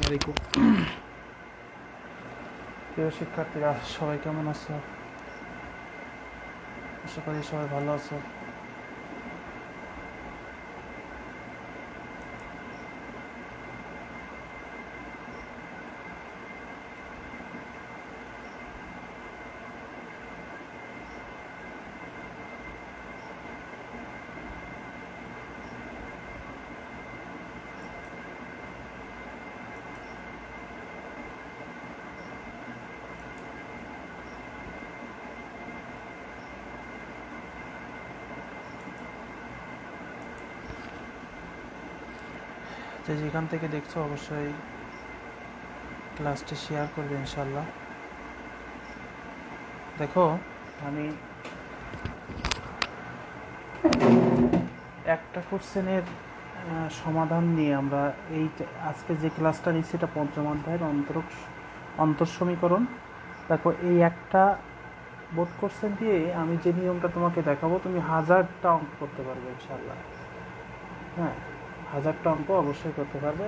আলাইকুম। প্রিয় শিক্ষার্থীরা, সবাই কেমন আছো? আশা করি সবাই ভালো আছো। যে যেখান থেকে দেখছো অবশ্যই ক্লাসটি শেয়ার করবে ইনশাল্লাহ। দেখো, আমি একটা কোশ্চেনের সমাধান নিয়ে আমরা আজকে যে ক্লাসটা নিচ্ছি এটা পঞ্চম অধ্যায়ের অন্তর সমীকরণ। দেখো, এই একটা বোর্ড কোশ্চেন দিয়ে আমি যে নিয়মটা তোমাকে দেখাবো, তুমি 1000টা অঙ্ক করতে পারবে ইনশাল্লাহ। হ্যাঁ, 1000টা অঙ্ক অবশ্যই করতে পারবে।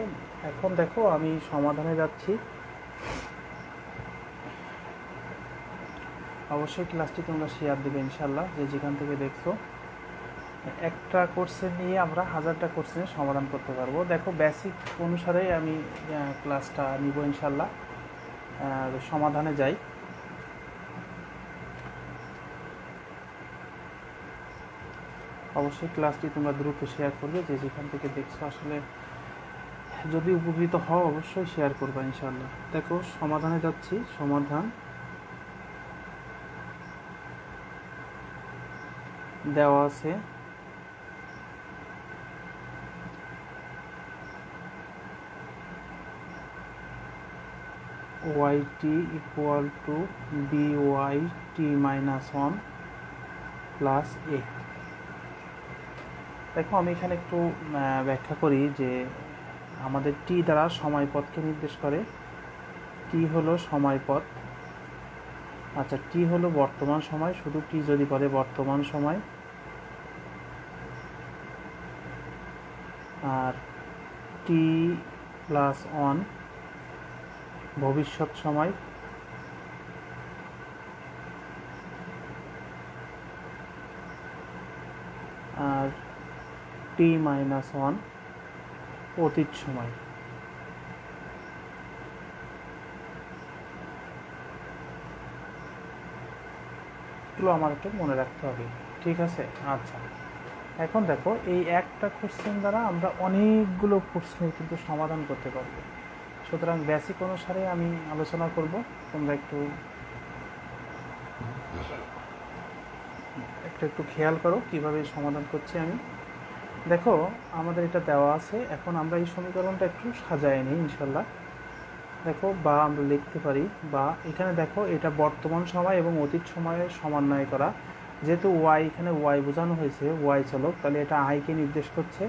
এখন দেখো, আমি সমাধানে যাচ্ছি। অবশ্যই ক্লাসটি তোমরা শেয়ার দেবে ইনশাল্লাহ, যে যেখান থেকে দেখছো। একটা কোর্সের নিয়ে আমরা 1000টা কোশ্চেনের সমাধান করতে পারবো। দেখো, বেসিক অনুসারে আমি ক্লাসটা নিব ইনশাল্লাহ। সমাধানে যাই। অবশ্যই ক্লাসটি তোমরা দ্রুত শেয়ার করবে, যে যেখান থেকে দেখছো। আসলে যদি উপকৃত হও অবশ্যই শেয়ার করবে ইনশাল্লাহ। দেখো, সমাধানে যাচ্ছি। সমাধান দেওয়া আছে yt equal two byt minus 1 plus a। দেখো, আমি এখানে একটু ব্যাখ্যা করি যে আমাদের টি দ্বারা সময়পথকে নির্দেশ করে। টি হলো সময়পথ। আচ্ছা, টি হলো বর্তমান সময়। শুধু টি যদি বলে বর্তমান সময়, আর টি প্লাস 1 ভবিষ্যৎ সময়, আর টি মাইনাস 1 অতীত সময়। এগুলো আমার একটু মনে রাখতে হবে, ঠিক আছে? আচ্ছা, এখন দেখো, এই একটা কোশ্চেন দ্বারা আমরা অনেকগুলো প্রশ্নের কিন্তু সমাধান করতে পারবো। সুতরাং বেসিক অনুসারে আমি আলোচনা করব। তোমরা একটু একটু খেয়াল করো কিভাবে সমাধান করছি আমি। দেখো, আমাদের এটা দেওয়া আছে। এখন আমরা এই সমীকরণটা একটু সাজায় নিই ইনশাল্লাহ। দেখো, বা আমরা লিখতে পারি, বা এখানে দেখো, এটা বর্তমান সময় এবং অতীত সময়ে সমন্বয় করা। যেহেতু ওয়াই, এখানে ওয়াই বোঝানো হয়েছে, ওয়াই চলক, তাহলে এটা আইকে নির্দেশ করছে।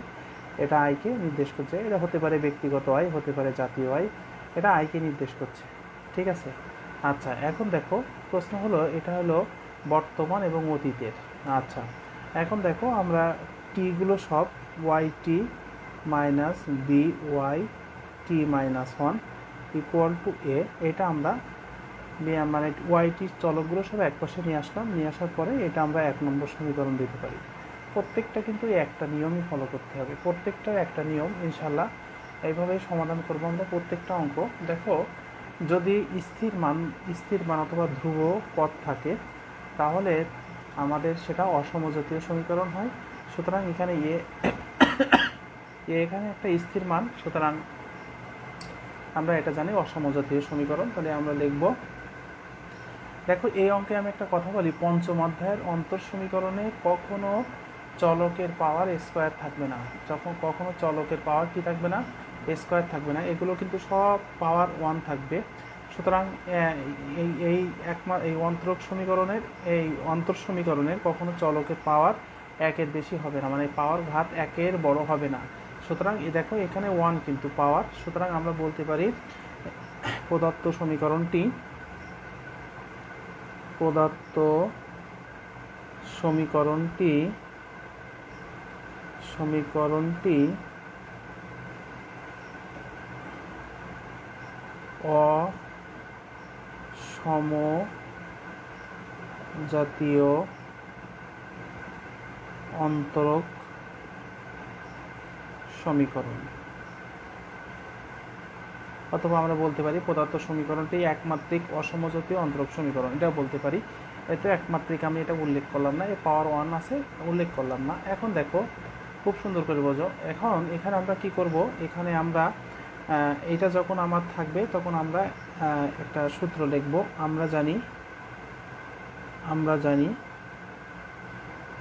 এটা আইকে নির্দেশ করছে। এটা হতে পারে ব্যক্তিগত আয়, হতে পারে জাতীয় আয়। এটা আইকে নির্দেশ করছে, ঠিক আছে? আচ্ছা, এখন দেখো, প্রশ্ন হলো, এটা হলো বর্তমান এবং অতীতের। আচ্ছা, এখন দেখো, আমরা টিগুলো সব Y T minus B Y T minus 1 equal to A, এটা আমরা মানে ওয়াইটির চলকগুলো সব এক পাশে নিয়ে আসলাম। নিয়ে আসার পরে এটা আমরা 1 নম্বর সমীকরণ দিতে পারি। প্রত্যেকটা কিন্তু একটা নিয়মই ফলো করতে হবে, প্রত্যেকটার একটা নিয়ম ইনশাল্লাহ। এইভাবেই সমাধান করবো আমরা প্রত্যেকটা অঙ্ক। দেখো, যদি স্থির মান অথবা ধ্রুব পদ থাকে, তাহলে আমাদের সেটা অসমজাতীয় সমীকরণ হয়। সুতরাং এখানে এখানে একটা স্থির মান, সুতরাং আমরা এটা জানি অসমজাতীয় সমীকরণ। তাহলে আমরা লিখব, দেখো, এই অঙ্কে আমি একটা কথা বলি, পঞ্চম অধ্যায়ের অন্তর সমীকরণে কখনো চলকের পাওয়ার স্কোয়ার থাকবে না। যখন কখনো চলকের পাওয়ার কি থাকবে না? স্কোয়ার থাকবে না। এগুলো কিন্তু সব পাওয়ার 1 থাকবে। সুতরাং এই অন্তর সমীকরণের কখনো চলকের পাওয়ার 1-এর বেশি হবে না, মানে পাওয়ার ঘাত 1-এর বড় হবে না। সুতরাং দেখো, এখানে 1 কিন্তু পাওয়ার। সুতরাং আমরা বলতে পারি প্রদত্ত সমীকরণটি অসমজাতীয় অন্তরক সমীকরণ, অথবা আমরা বলতে পারি পদার্থ সমীকরণটি একমাত্রিক অসমজাতীয় অন্তরক সমীকরণ, এটা বলতে পারি। এটা একমাত্রিক আমি এটা উল্লেখ করলাম না, এ পাওয়ার 1 আছে উল্লেখ করলাম না। এখন দেখো খুব সুন্দর করে বোঝো। এখন এখানে আমরা কি করব, এখানে আমরা এটা যখন আমার থাকবে তখন আমরা একটা সূত্র লিখব। আমরা জানি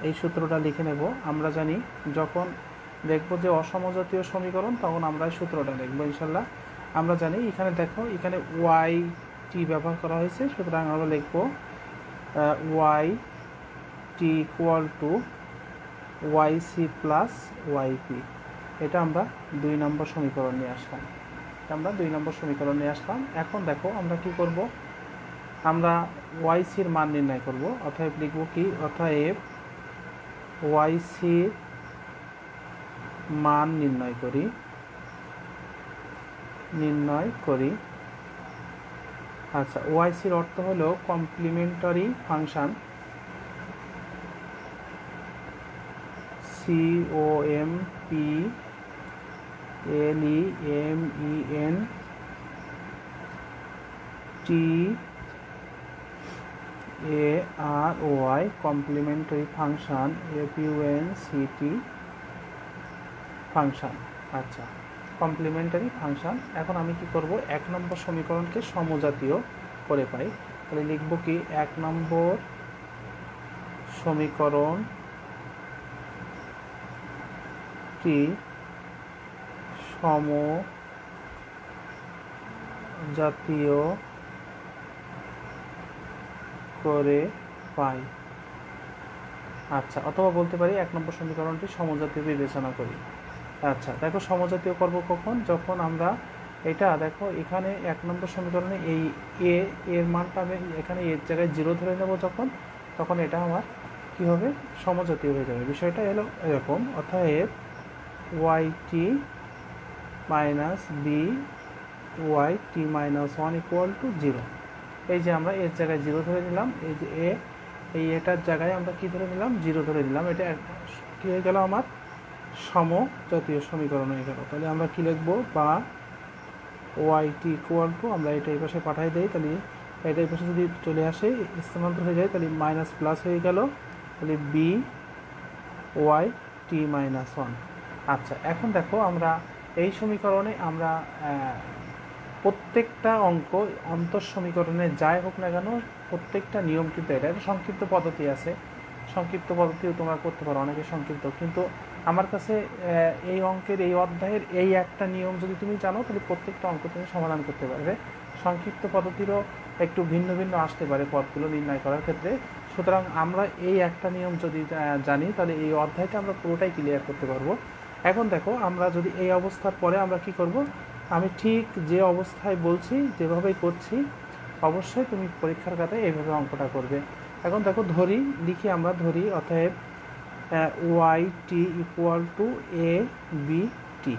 এই সূত্রটা লিখে নেব। আমরা জানি যখন দেখব যে অসমজাতীয় সমীকরণ তখন আমরা এই সূত্রটা লিখব ইনশাল্লাহ। আমরা জানি এখানে দেখো এখানে ওয়াই টি ব্যবহার করা হয়েছে, সুতরাং আমরা লিখব Y T equal to Y C plus Y P. এটা আমরা 2 নম্বর সমীকরণ নিয়ে আসলাম। এখন দেখো আমরা কি করব, আমরা ওয়াই সির মান নির্ণয় করব। অতএব লিখব কি, অতএব ওয়াই সির মান নির্ণয় করি। আচ্ছা, ওয়াই সির অর্থ হলো complimentary function, COMPLEMENTARY complimentary function, FUNCT function. আচ্ছা, কমপ্লিমেন্টারি ফাংশন। এখন আমি কি করব, 1 নম্বর সমীকরণকে সমজাতীয় করে পাই। তাহলে লিখব কি, 1 নম্বর সমীকরণটি সমজাতীয় করে পাই। আচ্ছা, অথবা বলতে পারি 1 নম্বর সমীকরণটি সমজাতীয় বিবেচনা করি। আচ্ছা, দেখো সমজাতীয় করব কখন, যখন আমরা এটা দেখো এখানে 1 নম্বর সমীকরণে এই এর মানটা আমি এখানে এর জায়গায় 0 ধরে নেব যখন, তখন এটা আমার কি হবে, সমজাতীয় হয়ে যাবে। বিষয়টা এলো এরকম। অতএব Y T minus B Y T minus 1 equal to 0। এই যে আমরা এর জায়গায় 0 ধরে নিলাম, এই যে এটার জায়গায় আমরা কি ধরে নিলাম, 0 ধরে নিলাম। এটা কি হয়ে গেল, আমার সমজাতীয় সমীকরণ হয়ে গেল। তাহলে আমরা কি লিখব, বা ওয়াই টি ইকুয়াল টু, আমরা এটা এই পাশে পাঠাই দেই, তাহলে এটা এই পাশে যদি চলে আসে স্থানান্তর হয়ে যায়, তাহলে মাইনাস প্লাস হয়ে গেল, তাহলে বি ওয়াই টি মাইনাস 1। আচ্ছা, এখন দেখো আমরা এই সমীকরণে আমরা প্রত্যেকটা অঙ্ক অন্তর সমীকরণে যাই হোক না কেন প্রত্যেকটা নিয়ম কিন্তু এটা সংক্ষিপ্ত পদ্ধতি আছে, সংক্ষিপ্ত পদ্ধতিও তোমরা করতে পারো, অনেকে সংক্ষিপ্ত। কিন্তু আমার কাছে এই অঙ্কের এই অধ্যায়ের এই একটা নিয়ম যদি তুমি জানো তাহলে প্রত্যেকটা অঙ্ক তুমি সমাধান করতে পারবে। সংক্ষিপ্ত পদ্ধতিরও একটু ভিন্ন ভিন্ন আসতে পারে পদগুলো নির্ণয় করার ক্ষেত্রে। সুতরাং আমরা এই একটা নিয়ম যদি জানি তাহলে এই অধ্যায়টা আমরা পুরোটাই ক্লিয়ার করতে পারবো। এখন দেখো আমরা যদি এই অবস্থার পরে আমরা কি করব, আমি ঠিক যে অবস্থায় বলছি যেভাবেই করছি অবশ্যই তুমি পরীক্ষার খাতায় এইভাবে অঙ্কটা করবে। এখন দেখো লিখি, আমরা ধরি, অতএব Y T equal to A B T.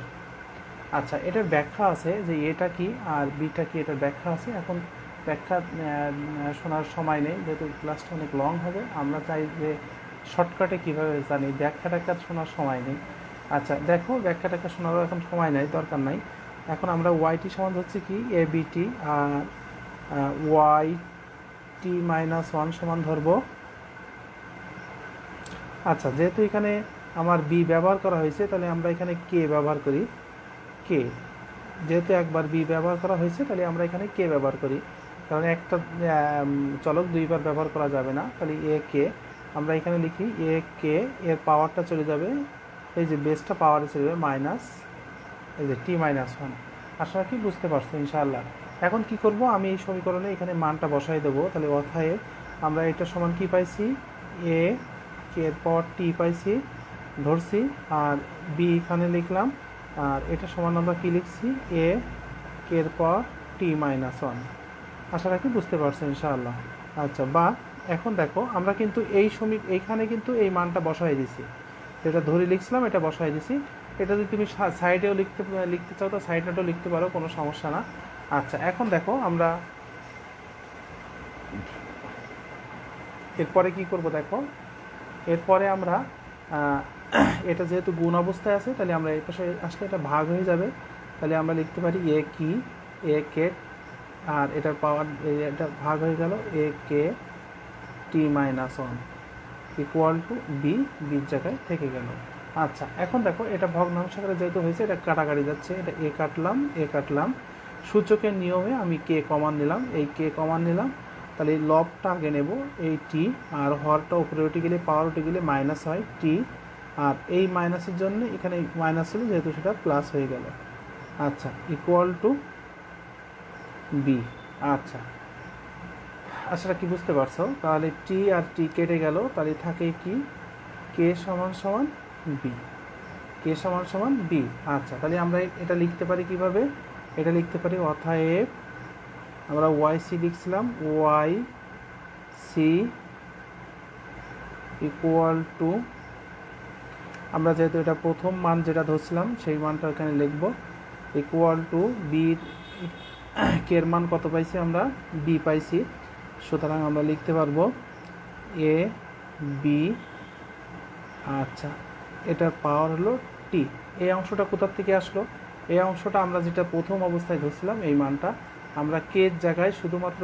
আচ্ছা, এটার ব্যাখ্যা আছে যে এটা কি আর বিটা কি, এটার ব্যাখ্যা আছে। এখন ব্যাখ্যা শোনার সময় নেই, যেহেতু ক্লাসটা অনেক লং হবে। আমরা চাই যে শর্টকাটে কীভাবে জানি, ব্যাখ্যা শোনার সময় নেই। আচ্ছা দেখো, ব্যাখ্যাটাকে শোনারও এখন সময় নাই, দরকার নাই। এখন আমরা ওয়াইটি সমান হচ্ছে কি, এ বিটি, আর ওয়াই টি মাইনাস 1 সমান ধরবো। আচ্ছা, যেহেতু এখানে আমার বি ব্যবহার করা হয়েছে তাহলে আমরা এখানে কে ব্যবহার করি, কে। যেহেতু একবার বি ব্যবহার করা হয়েছে তাহলে আমরা এখানে কে ব্যবহার করি, কারণ একটা চলক দুইবার ব্যবহার করা যাবে না। তাহলে এ কে আমরা এখানে লিখি, এ কে, এর পাওয়ারটা চলে যাবে, এই যে বেসটা পাওয়ারে চলে যাবে মাইনাস এই যে টি মাইনাস 1। আশা রাখি বুঝতে পারছো ইনশাআল্লাহ। এখন কি করব, আমি এই সমীকরণে এখানে মানটা বসাই দেবো। তাহলে অতএব আমরা এটা সমান কি পাইছি, এ কে এর পাওয়ার টি পাইছি ধরছি, আর বি এখানে লিখলাম, আর এটা সমান আমরা কি লিখছি, এ কে এর পাওয়ার টি মাইনাস 1। আশা রাখি বুঝতে পারছো ইনশাআল্লাহ। আচ্ছা, বা এখন দেখো আমরা কিন্তু এইখানে কিন্তু এই মানটা বসাই দিছি, যেটা ধরে লিখছিলাম এটা বসাই দিছি। এটা যদি তুমি সাইডেও লিখতে চাও তো সাইডেও লিখতে পারো, কোনো সমস্যা না। আচ্ছা, এখন দেখো আমরা এরপরে কি করব দেখো, এরপরে আমরা এটা যেহেতু গুণ অবস্থায় আছে, তাহলে আমরা এই পাশে আসলে এটা ভাগ হয়ে যাবে। তাহলে আমরা লিখতে পারি এ কি, এ কে, আর এটার পাওয়ার এটা ভাগ হয়ে গেল A K T minus one equal to B, বির জায়গায় থেকে গেল। আচ্ছা, এখন দেখো এটা ভগ্নাংশ আকারে যেহেতু হয়েছে, এটা কাটাকাটি যাচ্ছে, এটা এ কাটলাম, এ কাটলাম, সূচকের নিয়মে আমি কে কমান নিলাম, এই কে কমান নিলাম, তাহলে লবটা আগে নেব এই টি, আর হরটা উপরে উঠে গেলে পাওয়ার উঠে গেলে মাইনাস হয় টি, আর এই মাইনাসের জন্য এখানে মাইনাস ছিল যেহেতু সেটা প্লাস হয়ে গেল। আচ্ছা, ইকুয়াল টু বি। আচ্ছা, আচ্ছা কি বুঝতে পারছো? তাহলে টি আর টি কেটে গেল, তাহলে থাকে কি কে সমান সমান বি, কে সমান সমান বি। আচ্ছা, তাহলে আমরা এটা লিখতে পারি কিভাবে? এটা লিখতে পারি অতএব আমরা ওয়াই সি লিখছিলাম, ওয়াই সি ইকুয়াল টু, আমরা যেহেতু এটা প্রথম মান যেটা ধরছিলাম সেই মানটা এখানে লিখব, ইকুয়াল টু বির কের মান কত পাইছি আমরা? বি পাইছি, সুতরাং আমরা লিখতে পারবো এ বি। আচ্ছা, এটার পাওয়ার হলো টি। এই অংশটা কোথার থেকে আসলো? এই অংশটা আমরা যেটা প্রথম অবস্থায় ধরছিলাম এই মানটা, আমরা কে জায়গায় শুধুমাত্র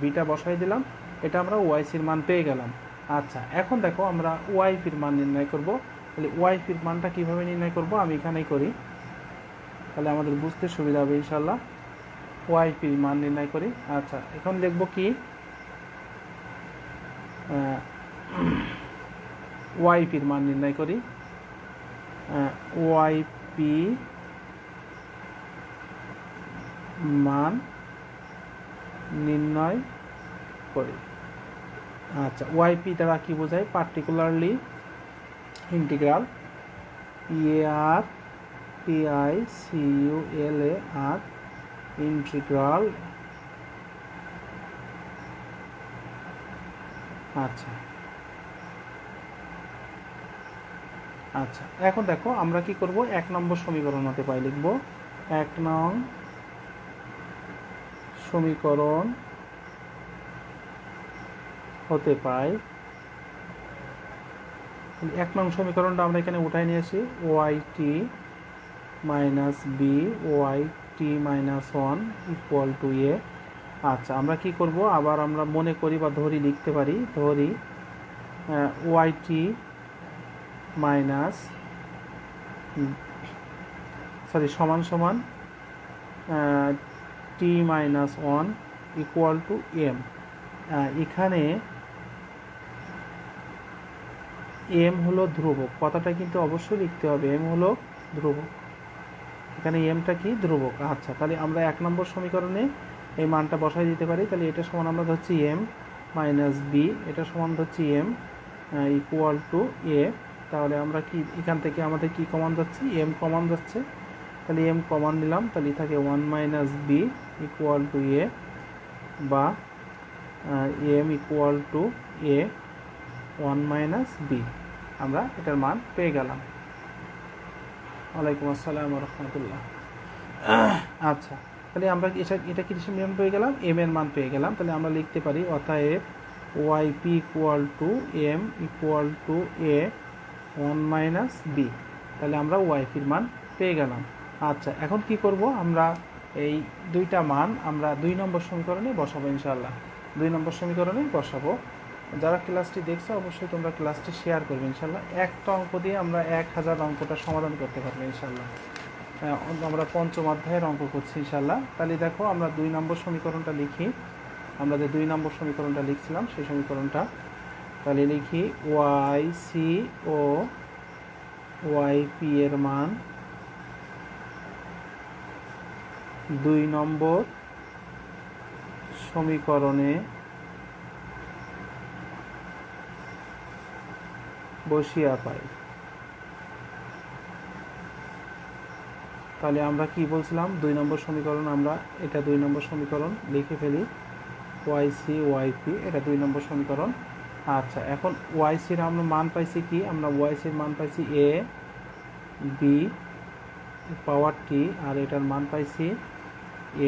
বিটা বসাই দিলাম, এটা আমরা ওয়াইসির মান পেয়ে গেলাম। আচ্ছা, এখন দেখো আমরা ওয়াইপির মান নির্ণয় করব। তাহলে ওয়াইপির মানটা কীভাবে নির্ণয় করব আমি এখানেই করি, তাহলে আমাদের বুঝতে সুবিধা হবে ইনশাল্লাহ। ওয়াইপির মান নির্ণয় করি। আচ্ছা, এখন লিখব কি ওয়াইপির মান নির্ণয় করি, ওয়াইপি মান নির্ণয় করি। আচ্ছা, ওয়াইপি দ্বারা কি বোঝায়? পার্টিকুলারলি ইন্টিগ্রাল পিএআর পিআই সিইউএলএ আর ইন্টিগ্রাল। আচ্ছা আচ্ছা, এখন দেখো আমরা কি করব, 1 নম্বর সমীকরণ হতে পাই লিখব, 1 নং সমীকরণ হতে পাই। 1 নং সমীকরণটা আমরা এখানে উঠাই নিয়ে আসি, Y T minus B Y T minus one equal to A. আচ্ছা, আমরা কি করব, আবার আমরা মনে করি বা ধরি লিখতে পারি, ধরি ওয়াই টি মাইনাস সমান সমান T minus one equal to M. এখানে এম হলো ধ্রুবক, কথাটা কিন্তু অবশ্যই লিখতে হবে, এম হলো ধ্রুবক, এখানে এমটা কি? ধ্রুবক। আচ্ছা, তাহলে আমরা 1 নম্বর সমীকরণে এই মানটা বসাই দিতে পারি। তাহলে এটা সমান আমরা ধরছি এম মাইনাস বি, এটা সমান ধরছি এম ইকুয়াল টু এ। তাহলে আমরা কি এখান থেকে আমাদের কি কমান যাচ্ছে? এম কমান যাচ্ছে, তাহলে এম কমান নিলাম, তাহলে থাকে 1 minus B equal to A, বা M equal to A 1 minus B, আমরা এটার মান পেয়ে গেলাম। ওয়ালাইকুম আসসালাম রহমতুল্লাহ। আচ্ছা, তাহলে আমরা এটা কি মান পেয়ে গেলাম? এম এর মান পেয়ে গেলাম। তাহলে আমরা লিখতে পারি অতএব YP equal to M equal to A 1 minus B, তাহলে আমরা ওয়াইপির মান পেয়ে গেলাম। আচ্ছা, এখন কি করব, আমরা এই দুইটা মান আমরা 2 নম্বর সমীকরণে বসাবো ইনশাআল্লাহ। 2 নম্বর সমীকরণে বসাবো। যারা ক্লাসটি দেখছো অবশ্যই তোমরা ক্লাসটি শেয়ার করবে ইনশাআল্লাহ। একটা অঙ্ক দিয়ে আমরা 1000 অঙ্কটা সমাধান করতে পারবো ইনশাআল্লাহ। আমরা পঞ্চম অধ্যায়ের অঙ্ক করছি ইনশাআল্লাহ। তাহলে দেখো আমরা 2 নম্বর সমীকরণটা লিখি, আমরা যে 2 নম্বর সমীকরণটা লিখছিলাম সেই সমীকরণটা, তাহলে লিখি ওয়াই সি ও ওয়াই পি এর মান 2 নম্বর সমীকরণে বসিয়া পাই। তাহলে আমরা কি বলছিলাম, 2 নম্বর সমীকরণ, আমরা এটা 2 নম্বর সমীকরণ লিখে ফেলি, ওয়াই সি ওয়াই পি, এটা 2 নম্বর সমীকরণ। আচ্ছা, এখন ওয়াই সির আমরা মান পাইছি কি? আমরা ওয়াই সির মান পাইছি এ বি পাওয়ার টি, আর এটার মান পাইছি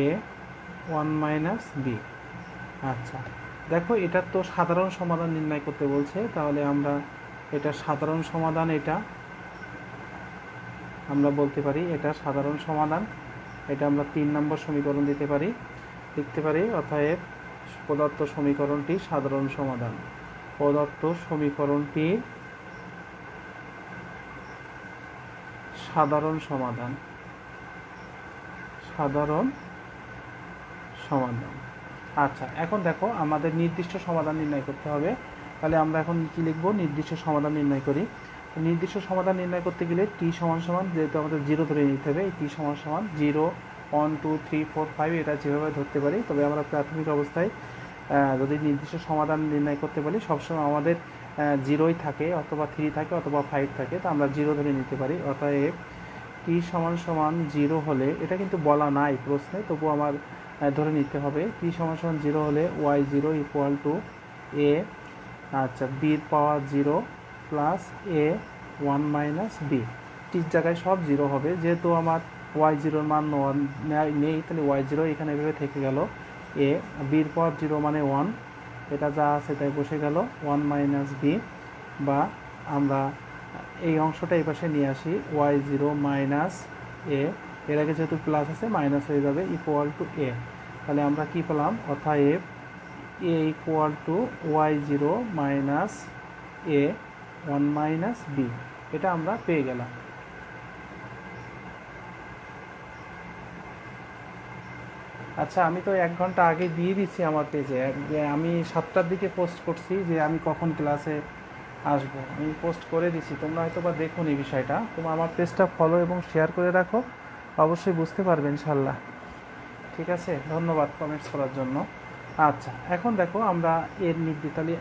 এ ওয়ান মাইনাস বি। আচ্ছা, দেখো এটা তো সাধারণ সমাধান নির্ণয় করতে বলছে, তাহলে আমরা এটা সাধারণ সমাধান, এটা আমরা বলতে পারি এটা সাধারণ সমাধান। এটা আমরা 3 নম্বর সমীকরণ দিতে পারি, লিখতে পারি। অতএব প্রদত্ত সমীকরণটি সাধারণ সমাধান। প্রদত্ত সমীকরণটি সাধারণ সমাধান। সাধারণ সমাধান। আচ্ছা, এখন দেখো আমাদের নির্দিষ্ট সমাধান নির্ণয় করতে হবে। তাহলে আমরা এখন কি লিখব? নির্দিষ্ট সমাধান নির্ণয় করি। নির্দিষ্ট সমাধান নির্ণয় করতে গেলে টি সমান সমান, যেহেতু আমাদের 0 ধরে নিতে হবে, এই টি সমান সমান 0, 1, 2, 3, 4, 5 এটা যেভাবে ধরতে পারি। তবে আমরা প্রাথমিক অবস্থায় যদি নির্দিষ্ট সমাধান নির্ণয় করতে পারি, সবসময় আমাদের 0ই থাকে, অথবা 3 থাকে, অথবা 5 থাকে, তো আমরা 0 ধরে নিতে পারি। অতএব টি সমান সমান 0 হলে, এটা কিন্তু বলা নাই প্রশ্নে, তবু আমার ধরে নিতে হবে, টি সমান সমান 0 হলে y0 ইকুয়াল টু a, আচ্ছা, বির পাওয়ার 0 প্লাস a 1 মাইনাস বি। টির জায়গায় সব 0 হবে, যেহেতু আমার y0 মান 1 নেই, তাহলে y0 এখানে এভাবে থেকে গেল। a বির পাওয়ার 0 মানে 1, এটা যা আছে তাই বসে গেল 1 মাইনাস বি, বা আমরা এই অংশটা এই পাশে নিয়ে আসি, y0 মাইনাস এ, এর আগে যেহেতু প্লাস আছে মাইনাস হয়ে যাবে, ইকুয়াল টু এ। তাহলে আমরা কি পেলাম? অতএব A equal to y0 minus A 1 minus B, এটা আমরা পেয়ে গেলাম। আচ্ছা, আমি তো 1 ঘন্টা আগে দিয়ে দিচ্ছি আমার পেজে, যে আমি 7টার দিকে পোস্ট করছি যে আমি কখন ক্লাসে আসবো, আমি পোস্ট করে দিছি। তোমরা হয়তো বা দেখো নি বিষয়টা, তোমরা আমার পেজটা ফলো এবং শেয়ার করে রাখো, অবশ্যই বুঝতে পারবে ইনশাল্লাহ। ঠিক আছে, ধন্যবাদ কমেন্টস করার জন্য। আচ্ছা, এখন দেখো আমরা তাহলে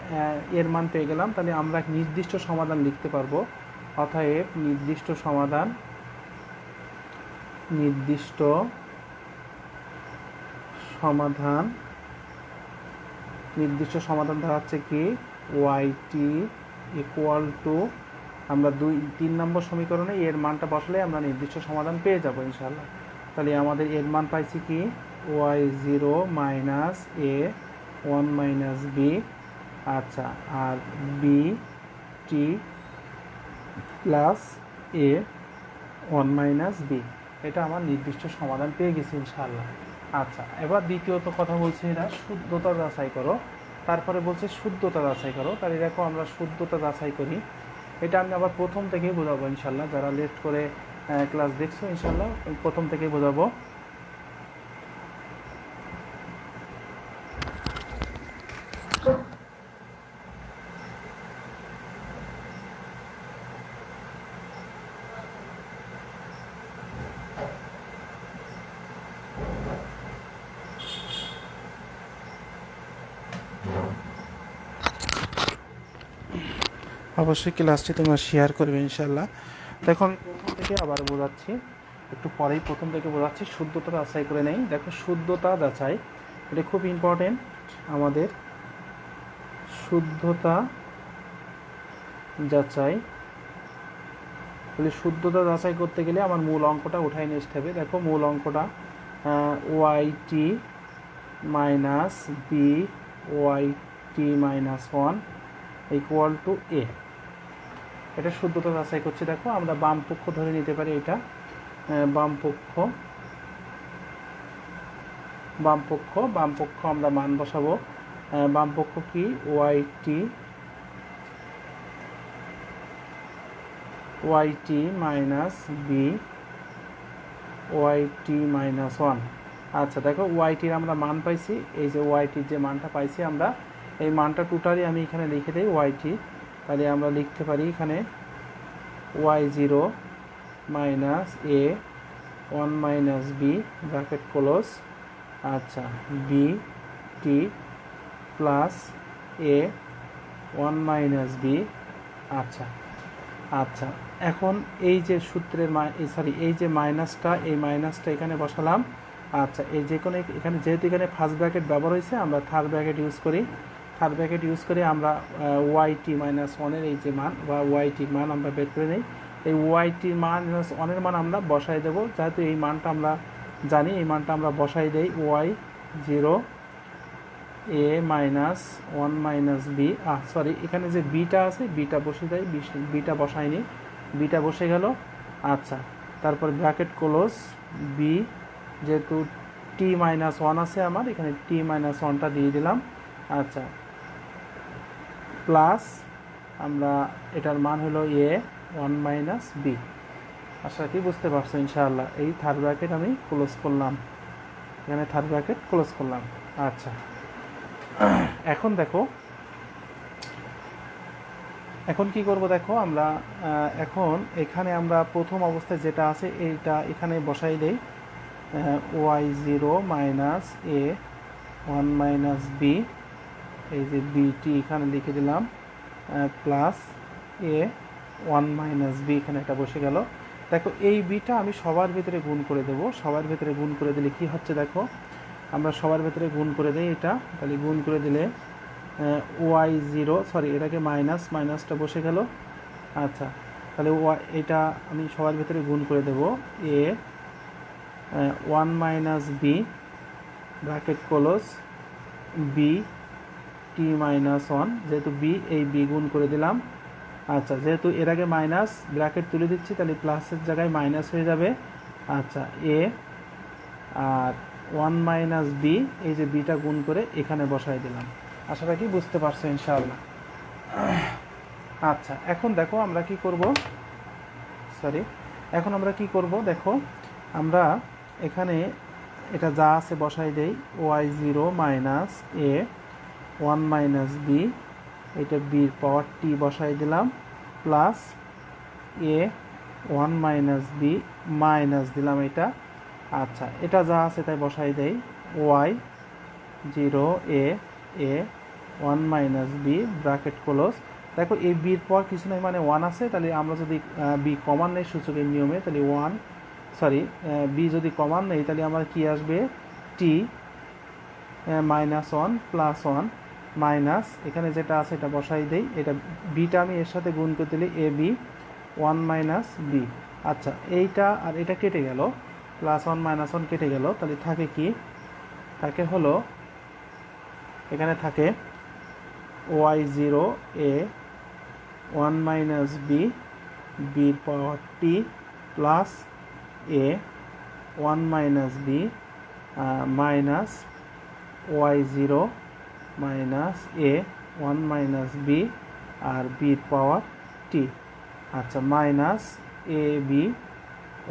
এর মান পেয়ে গেলাম, তাহলে আমরা নির্দিষ্ট সমাধান লিখতে পারবো। অতএব নির্দিষ্ট সমাধান, নির্দিষ্ট সমাধান, নির্দিষ্ট সমাধান দাঁড়াচ্ছে কি? yt ইকুয়াল টু, আমরা 3 নম্বর সমীকরণে এর মানটা বসালে আমরা নির্দিষ্ট সমাধান পেয়ে যাব ইনশাল্লাহ। তাহলে আমাদের এর মান পাইছি কি? y0 minus a 1 minus B, আচ্ছা, আর বি টি প্লাস এ 1 মাইনাস বি, এটা আমার নির্দিষ্ট সমাধান পেয়ে গেছি ইনশাল্লাহ। আচ্ছা, এবার দ্বিতীয়ত কথা বলছে এরা শুদ্ধতা যাচাই করো, তারপরে বলছে শুদ্ধতা যাচাই করো। তাহলে দেখো আমরা শুদ্ধতা যাচাই করি, এটা আমি আবার প্রথম থেকেই বোঝাবো ইনশাল্লাহ। যারা লেট করে ক্লাস দেখছো ইনশাল্লাহ প্রথম থেকেই বোঝাবো। অবশ্যই ক্লাসটি তোমরা শেয়ার করবে ইনশাল্লাহ। দেখো আমি প্রথম থেকে আবার বোঝাচ্ছি, একটু পরেই প্রথম থেকে বোঝাচ্ছি। শুদ্ধতা যাচাই করে নেই। দেখো শুদ্ধতা যাচাই, এটা খুব ইম্পর্টেন্ট আমাদের। শুদ্ধতা যাচাই, তাহলে শুদ্ধতা যাচাই করতে গেলে আমার মূল অঙ্কটা উঠাই নিয়ে আসতে হবে। দেখো মূল অঙ্কটা yt minus B yt minus 1 equal to A, এটা শুদ্ধতা যাচাই করছি। দেখো আমরা বাম পক্ষ ধরে নিতে পারি, এটা বাম পক্ষ, বাম পক্ষ, বাম পক্ষ আমরা মান বসাবো। বাম পক্ষ কি? yt minus B yt minus 1। আচ্ছা, দেখো ytর আমরা মান পাইছি, এই যে ytর যে মানটা পাইছি আমরা, এই মানটা টোটালি আমি এখানে লিখে দিই yt। তাহলে আমরা লিখতে পারি এখানে y0 minus A 1 minus B bracket close, আচ্ছা, বি টি প্লাস এ 1 মাইনাস বি। আচ্ছা আচ্ছা, এখন এই যে সূত্রের এই যে মাইনাসটা, এই মাইনাসটা এখানে বসালাম। আচ্ছা, এই যে কোনো এখানে যেহেতু এখানে ফার্স্ট ব্র্যাকেট ব্যবহার হয়েছে, আমরা থার্ড ব্র্যাকেট ইউজ করি। থার্ড ব্র্যাকেট ইউজ করে আমরা yt মাইনাস 1-এর এই যে মান বা ytর মান আমরা বের করে নিই। এই ytর মান মাইনাস 1-এর মান আমরা বসাই দেবো, যেহেতু এই মানটা আমরা জানি, এই মানটা আমরা বসাই দেই zero A minus one minus B, sorry এখানে যে বিটা আছে বিটা বসে দেয়, বিটা বসায়নি, বিটা বসে গেল। আচ্ছা, তারপর ব্র্যাকেট ক্লোজ বি, যেহেতু টি মাইনাস ওয়ান আছে আমার, এখানে টি মাইনাস ওয়ানটা দিয়ে দিলাম। আচ্ছা, প্লাস আমরা এটার মান হলো এ ওয়ান মাইনাস বি। আশা কি বুঝতে পারছো ইনশাআল্লাহ। এই থার্ড ব্র্যাকেট আমি ক্লোজ করলাম, এখানে থার্ড ব্র্যাকেট ক্লোজ করলাম। আচ্ছা, এখন দেখো এখন কি করব, দেখো আমরা এখন এখানে আমরা প্রথম অবস্থায় যেটা আছে এইটা এখানে বসাই দেই, Y zero minus A one minus B, এই যে বিটি এখানে লিখে দিলাম, plus A one minus B, এখানে এটা বসে গেল। দেখো এই বিটা আমি সবার ভিতরে গুণ করে দেব, সবার ভিতরে গুণ করে দিলে কি হচ্ছে দেখো, আমরা সবার ভিতরে গুণ করে দিই এটা, তাহলে গুণ করে দিলে ওয়াই জিরো, সরি এটাকে মাইনাস, মাইনাসটা বসে গেল। আচ্ছা, তাহলে এটা আমি সবার ভিতরে গুণ করে দেব, A one minus B bracket close B T minus one, যেহেতু বি এই বি গুণ করে দিলাম। আচ্ছা, যেহেতু এর আগে মাইনাস ব্র্যাকেট তুলে দিচ্ছি তাহলে প্লাসের জায়গায় মাইনাস হয়ে যাবে। আচ্ছা, এ আর ওয়ান মাইনাস বি, এই যে বিটা গুণ করে এখানে বসাই দিলাম। আশা রাখি বুঝতে পারছো ইনশাআল্লাহ। আচ্ছা, এখন দেখো আমরা কি করব, এখন আমরা কি করব দেখো, আমরা এখানে এটা যা আছে বসাই দেই, Y zero minus A one minus B, এটা বির পাওয়ার টি বসাই দিলাম, plus A one minus B minus দিলাম এটা। আচ্ছা, এটা যা আছে তাই বসাই দেই, Y zero A A one minus B bracket close. দেখো এই বির পর কিছু নয় মানে ওয়ান আছে, তাহলে আমরা যদি বি কমান নেই সূচকের নিয়মে, তাহলে ওয়ান, সরি বি যদি কমান নেই তাহলে আমার কি আসবে, T minus one plus one minus, এখানে যেটা আছে এটা বসাই দেই, এটা বিটা আমি এর সাথে গুণ করে দিলে এ বি ওয়ান মাইনাস বি। আচ্ছা, এইটা আর এটা কেটে গেল, প্লাস ওয়ান মাইনাস ওয়ান কেটে গেল, তাহলে থাকে কি, থাকে হলো এখানে থাকে Y zero A one minus B বির power T plus A one minus B minus Y zero minus A one minus B আর বির পাওয়ার টি। আচ্ছা, minus A B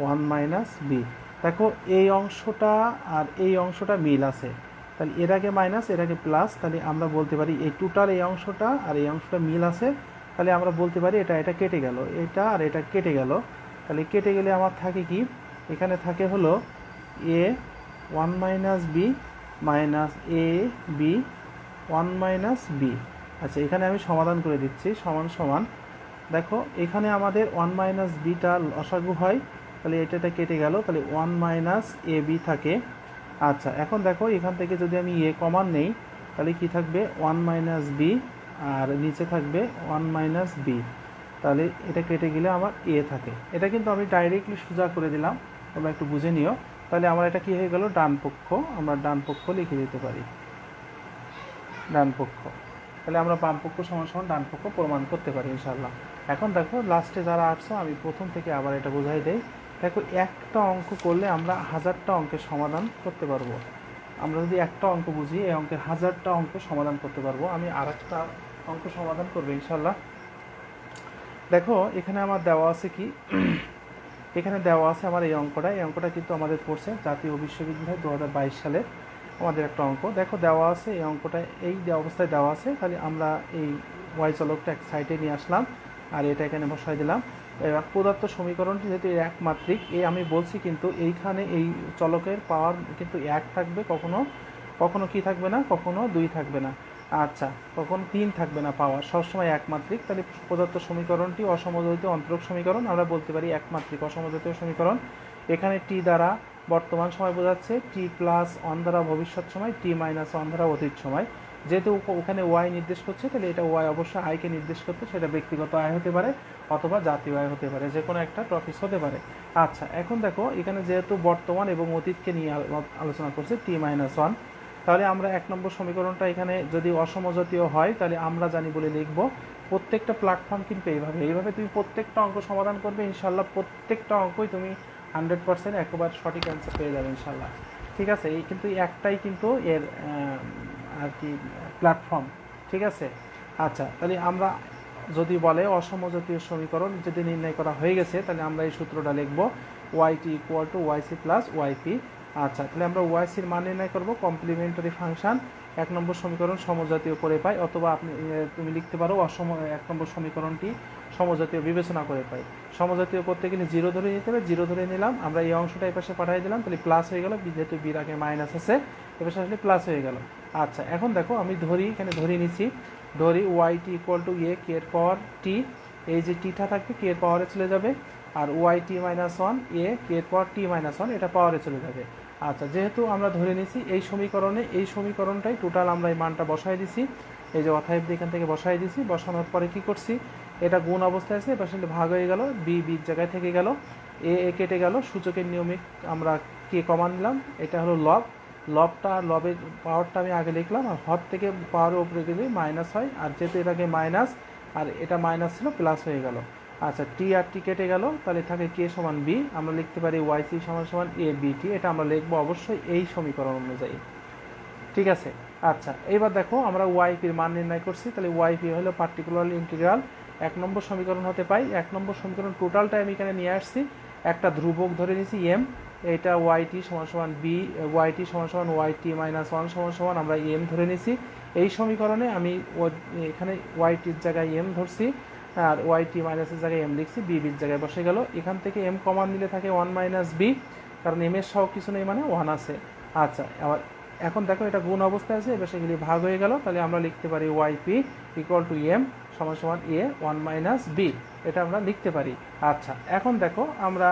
one minus B. দেখো এই অংশটা আর এই অংশটা মিল আছে, তাহলে এর আগে মাইনাস এর আগে প্লাস, তাহলে আমরা বলতে পারি এই টোটাল এই অংশটা আর এই অংশটা মিল আছে, তাহলে আমরা বলতে পারি এটা এটা কেটে গেল, এটা আর এটা কেটে গেল। তাহলে কেটে গেলে আমার থাকে কি, এখানে থাকে হলো এ one minus B minus A B one minus B. আচ্ছা, এখানে আমি সমাধান করে দিচ্ছি, সমান সমান, দেখো এখানে আমাদের ওয়ান মাইনাস বিটা লসাগু হয়, তাহলে এটা কেটে গেল, তাহলে ওয়ান মাইনাস এ বি থাকে। আচ্ছা, এখন দেখো এখান থেকে যদি আমি এ কমান নেই তাহলে কি থাকবে, ওয়ান মাইনাস বি আর নিচে থাকবে ওয়ান মাইনাস বি, তাহলে এটা কেটে গেলে আমার এ থাকে। এটা কিন্তু আমি ডাইরেক্টলি সোজা করে দিলাম, তোমরা একটু বুঝে নিও। তাহলে আমার এটা কি হয়ে গেল, ডান পক্ষ, আমরা ডান পক্ষ লিখে দিতে পারি, ডান পক্ষ। তাহলে আমরা বাম পক্ষ সমান সমান ডান পক্ষ প্রমাণ করতে পারি ইনশাআল্লাহ। এখন দেখো লাস্টে যারা আসছো আমি প্রথম থেকে আবার এটা বোঝাই দেই। দেখো একটা অঙ্ক করলে আমরা হাজারটা অঙ্কের সমাধান করতে পারবো। আমরা যদি একটা অঙ্ক বুঝি এই অঙ্কের হাজারটা অঙ্ক সমাধান করতে পারবো। আমি আর একটা অঙ্ক সমাধান করবো ইনশাআল্লাহ। দেখো এখানে আমার দেওয়া আছে কি, এখানে দেওয়া আছে আমার এই অঙ্কটা কিন্তু আমাদের পড়ছে জাতীয় বিশ্ববিদ্যালয় 2022 সালের আমাদের একটা অঙ্ক। দেখো দেওয়া আছে এই অঙ্কটা এই অবস্থায় দেওয়া আছে, তাহলে আমরা এই ওয়াই চলকটা এক সাইডে নিয়ে আসলাম আর এটা এখানে বসাই দিলাম। প্রদত্ত সমীকরণটি যেহেতু একমাত্রিক, আমি বলছি কিন্তু এইখানে এই চলকের পাওয়ার কিন্তু এক থাকবে, কখনো কখনো কি থাকবে না, কখনো দুই থাকবে না। আচ্ছা, কখনো তিন থাকবে না, পাওয়ার সবসময় একমাত্রিক। তাহলে প্রদত্ত সমীকরণটি অসমজাতীয় অন্তরক সমীকরণ, আমরা বলতে পারি একমাত্রিক অসমজাতীয় সমীকরণ। এখানে টি দ্বারা বর্তমান সময় বোঝাচ্ছে, টি প্লাস ওয়ান দ্বারা ভবিষ্যৎ সময়, টি মাইনাস ওয়ান দ্বারা অতীত সময়। যেহেতু ওখানে ওয়াই নির্দেশ করছে তাহলে এটা ওয়াই অবশ্যই আইকে নির্দেশ করতে, সেটা ব্যক্তিগত আয় হতে পারে অথবা জাতীয় আয় হতে পারে, যে কোনো একটা টপিক হতে পারে। আচ্ছা, এখন দেখো এখানে যেহেতু বর্তমান এবং অতীতকে নিয়ে আলোচনা করছে, টি মাইনাস ওয়ান, তাহলে আমরা 1 নম্বর সমীকরণটা এখানে যদি অসমজাতীয় হয় তাহলে আমরা জানি বলে লিখব। প্রত্যেকটা প্ল্যাটফর্ম কিন্তু এইভাবে তুমি প্রত্যেকটা অঙ্ক সমাধান করবে, ইনশাল্লাহ প্রত্যেকটা অঙ্কই তুমি 100% একেবারে সঠিক অ্যান্সার পেয়ে যাবে ইনশাল্লাহ। ঠিক আছে, এই কিন্তু একটাই কিন্তু এর আর কি প্ল্যাটফর্ম। ঠিক আছে, আচ্ছা তাহলে আমরা যদি বলে অসমজাতীয় সমীকরণ যদি নির্ণয় করা হয়ে গেছে তাহলে আমরা এই সূত্রটা লিখব, Y T equal to Y C plus Y P. আচ্ছা তাহলে আমরা ওয়াইসির মান নির্ণয় করব কমপ্লিমেন্টারি ফাংশন 1 নম্বর সমীকরণ সমজাতীয় করে পাই, অথবা তুমি লিখতে পারো 1 নম্বর সমীকরণটি সমজাতীয় বিবেচনা করে পাই। সমজাতীয় করতে গেলে 0 ধরে নিতে হবে, 0 ধরে নিলাম, আমরা এই অংশটা এই পাশে পাঠিয়ে দিলাম, তাহলে প্লাস হয়ে গেল, যেহেতু বির আগে মাইনাস আছে এ পাশে আসলে প্লাস হয়ে গেল। আচ্ছা এখন দেখো আমি এখানে ধরে নিচ্ছি, ধরি ওয়াইটি ইকুয়াল টু এ কে এর পাওয়ার টি, এই যে টিটা থাকবে কে এর পাওয়ারে চলে যাবে, আর ওয়াইটি মাইনাস ওয়ান এ কে এর পাওয়ার টি মাইনাস ওয়ান এটা পাওয়ারে চলে যাবে। আচ্ছা যেহেতু আমরা ধরে নিছি এই সমীকরণটাই টোটাল আমরা এই মানটা বসাই দিছি, এই যে অতএব এখান থেকে বসাই দিছি, বসানোর পরে কি করছি, এটা গুণ অবস্থায় আছে, এবার ভাগ হয়ে গেল, বির জায়গায় থেকে গেল, এ কেটে গেল, সূচকের নিয়মে আমরা কে কমান নিলাম, এটা হলো লবটা, লবের পাওয়ারটা আমি আগে লিখলাম, আর হর থেকে পাওয়ারের উপরে গেলে মাইনাস হয়, আর যেহেতু এর আগে মাইনাস আর এটা মাইনাস ছিল প্লাস হয়ে গেল। আচ্ছা টি আর টি কেটে গেল, তাহলে থাকে কে সমান বি, আমরা লিখতে পারি ওয়াইসি সমান সমান এ বি টি, এটা আমরা লিখবো অবশ্যই এই সমীকরণ অনুযায়ী। ঠিক আছে, আচ্ছা এইবার দেখো আমরা ওয়াইপির মান নির্ণয় করছি, তাহলে ওয়াইপি হলো পার্টিকুলার ইন্টিগ্রাল 1 নম্বর সমীকরণ হতে পাই। 1 নম্বর সমীকরণ টোটালটা আমি এখানে নিয়ে আসছি, একটা ধ্রুবক ধরে নিয়েছি এম, এটা ওয়াইটি সমান সমান বি, ওয়াইটি সমান সমান ওয়াইটি মাইনাস ওয়ান সমান সমান আমরা এম ধরে নিয়েছি। এই সমীকরণে আমি এখানে ওয়াইটির জায়গায় এম ধরছি, আর ওয়াইটি মাইনাসের জায়গায় এম লিখছি, বির জায়গায় বসে গেল, এখান থেকে এম কমান নিলে থাকে 1 মাইনাস বি, কারণ এম এর সহ কিছু নেই মানে 1 আছে। আচ্ছা আবার এখন দেখো এটা গুণ অবস্থায় আছে, এবার সেগুলি ভাগ হয়ে গেল, তাহলে আমরা লিখতে পারি ওয়াইপি ইকুয়াল টু এম সমান সমান এ 1 মাইনাস বি, এটা আমরা লিখতে পারি। আচ্ছা এখন দেখো আমরা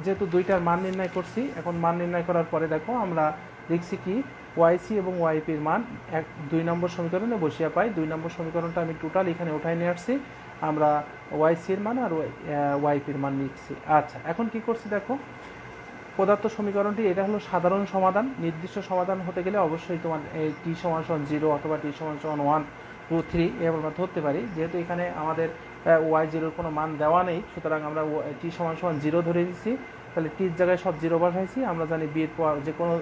যেহেতু দুইটার মান নির্ণয় করছি, এখন মান নির্ণয় করার পরে দেখো আমরা লিখছি কি, ওয়াইসি এবং ওয়াইপির মান 2 নম্বর সমীকরণে বসিয়ে পাই। 2 নম্বর সমীকরণটা আমি টোটাল এখানে উঠাই নিয়ে আসছি, আমরা ওয়াইসির মান আর ওয়াইপির মান লিখছি। আচ্ছা এখন কি করছি দেখো, পদার্থ সমীকরণটি এটা হলো সাধারণ সমাধান, নির্দিষ্ট সমাধান হতে গেলে অবশ্যই তোমার এই টি সমান সমান 0 অথবা টি সমান সমান 1 2 3 এভাবে আমরা ধরতে পারি, যেহেতু এখানে আমাদের ওয়াই জিরোর কোনো মান দেওয়া নেই, সুতরাং আমরা টি সমান সমান 0 ধরে দিচ্ছি, তাহলে টির জায়গায় সব 0 বসাইছি, আমরা জানি বিয়ের পাওয়ার যে কোনো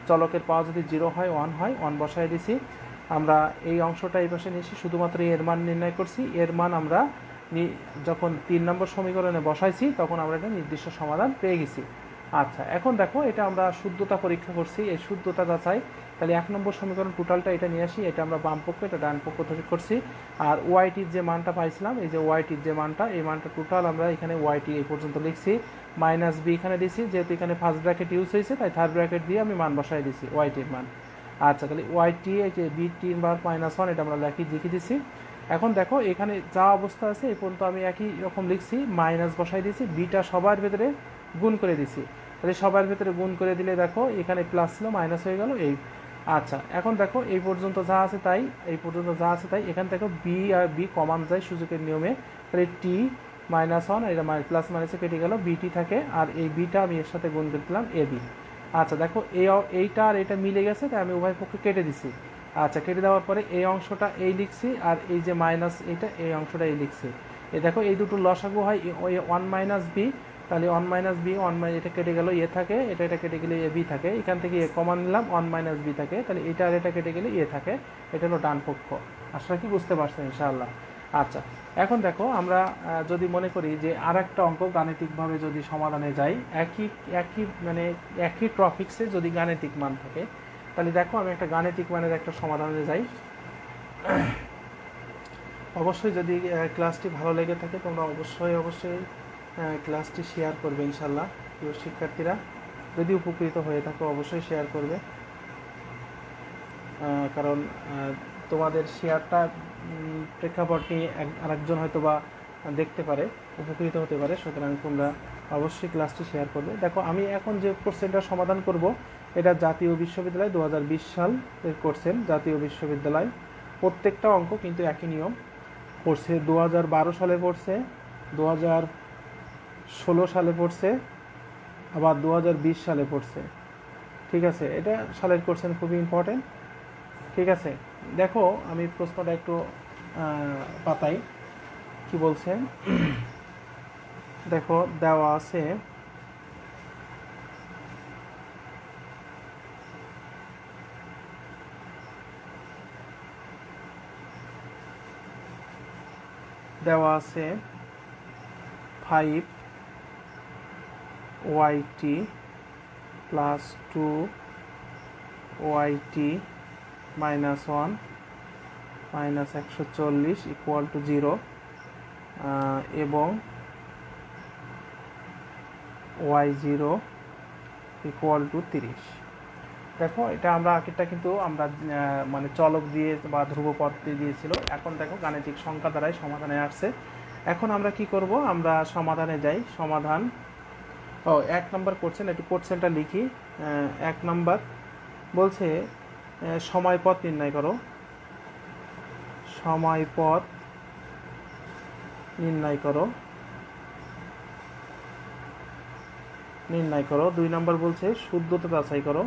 চলকের পাওয়া যদি 0 হয় 1 হয়, 1 বসাই দিছি। আমরা এই অংশটা এই পাশে নিয়েছি, শুধুমাত্র এর মান নির্ণয় করছি, এর মান আমরা যখন 3 নম্বর সমীকরণে বসাইছি তখন আমরা এটা নির্দিষ্ট সমাধান পেয়ে গেছি। আচ্ছা এখন দেখো এটা আমরা শুদ্ধতা পরীক্ষা করছি, এই শুদ্ধতা যাচাই, তাহলে 1 নম্বর সমীকরণ টোটালটা এটা নিয়ে আসি, এটা আমরা বাম পক্ষ এটা ডান পক্ষ ধরে করছি, আর ওয়াইটির যে মানটা পাইছিলাম, এই যে ওয়াইটির যে মানটা, এই মানটা টোটাল আমরা এখানে ওয়াইটি এই পর্যন্ত লিখছি, মাইনাস বি এখানে দিছি, যেহেতু এখানে ফার্স্ট ব্র্যাকেট ইউজ হয়েছে তাই থার্ড ব্র্যাকেট দিয়ে আমি মান বসাই দিছি ওয়াইটির মান। আচ্ছা তাহলে ওয়াইটি এই যে বি 3 বার মাইনাস 1 এটা আমরা লিখে দিছি। এখন দেখো এখানে যা অবস্থা আছে এই পর্যন্ত আমি একই রকম লিখছি, মাইনাস বসাই দিয়েছি, বিটা সবার ভেতরে গুণ করে দিছি, তাহলে সবার ভেতরে গুণ করে দিলে দেখো এখানে প্লাস ছিল মাইনাস হয়ে গেল এই। আচ্ছা এখন দেখো এই পর্যন্ত যা আছে তাই, এখান থেকে বি আর বি কমান যায় সূচকের নিয়মে, তাহলে টি মাইনাস 1 এটা প্লাস মাইনাসে কেটে গেল, বিটি থাকে, আর এই বিটা আমি এর সাথে গুণ করে দিলাম এ বি। আচ্ছা দেখো এইটা আর এটা মিলে গেছে, তাই আমি উভয় পক্ষে কেটে দিছি। আচ্ছা কেটে দেওয়ার পরে এই অংশটা এই লিখছি, আর এই যে মাইনাস এই অংশটা এই লিখছি, এই দেখো এই দুটো লসাগু হয় 1 মাইনাস বি, তাহলে 1 মাইনাস বি এটা কেটে গেল এ থাকে, এটা কেটে গেলে এ বি থাকে, এখান থেকে এ কমান নিলাম 1 মাইনাস বি থাকে, তাহলে এটা আর এটা কেটে গেলে এ থাকে, এটা হলো ডান পক্ষ। আশা কি বুঝতে পারছেন ইনশাআল্লাহ। আচ্ছা এখন দেখো আমরা যদি মনে করি যে আর একটা অঙ্ক গাণিতিকভাবে যদি সমাধানে যাই, একই টপিক্সে যদি গাণিতিক মান থাকে, তাহলে দেখো আমি একটা গাণিতিক মানের একটা সমাধানে যাই। অবশ্যই যদি ক্লাসটি ভালো লেগে থাকে তোমরা অবশ্যই ক্লাসটি শেয়ার করবে ইনশাল্লাহ, প্রিয় শিক্ষার্থীরা, যদি উপকৃত হয়ে থাকো অবশ্যই শেয়ার করবে, কারণ তোমাদের শেয়ারটা প্রেক্ষাপট নিয়ে আরেকজন হয়তো বা দেখতে পারে, উপকৃত হতে পারে, সুতরাং তোমরা অবশ্যই ক্লাসটি শেয়ার করবে। দেখো আমি এখন যে কোশ্চেনটা সমাধান করব এটা জাতীয় বিশ্ববিদ্যালয় 2020 সালের কোশ্চেন, জাতীয় বিশ্ববিদ্যালয়, প্রত্যেকটা অঙ্ক কিন্তু একই নিয়ম পড়ছে, 2012 সালে পড়ছে, 2016 সালে পড়ছে, আবার 2020 সালে পড়ছে। ঠিক আছে, এটা সালের কোশ্চেন, খুবই ইম্পর্টেন্ট। ঠিক আছে, দেখো আমি প্রশ্নটা একটু পাতাই কি বলছে। দেখো দেওয়া আছে দেওয়া আছে 5yt plus 2yt minus 1 minus 140 equal to 0 এবং y0 ইকুয়াল টু 30। দেখো এটা আমরা আগেরটা কিন্তু আমরা মানে চলক দিয়ে বা ধ্রুবপদ দিয়ে দিয়েছিল, এখন দেখো গাণিতিক সংখ্যা দ্বারাই সমাধানে আসছে। এখন আমরা কি করব, আমরা সমাধানে যাই। সমাধান 1 নম্বর কোশ্চেন, একটু কোশ্চেনটা লিখি। 1 নম্বর বলছে সময়পথ নির্ণয় করো, সময়পথ নির্ণয় করো। 2 নম্বর বলছে শুদ্ধতা যাচাই করো,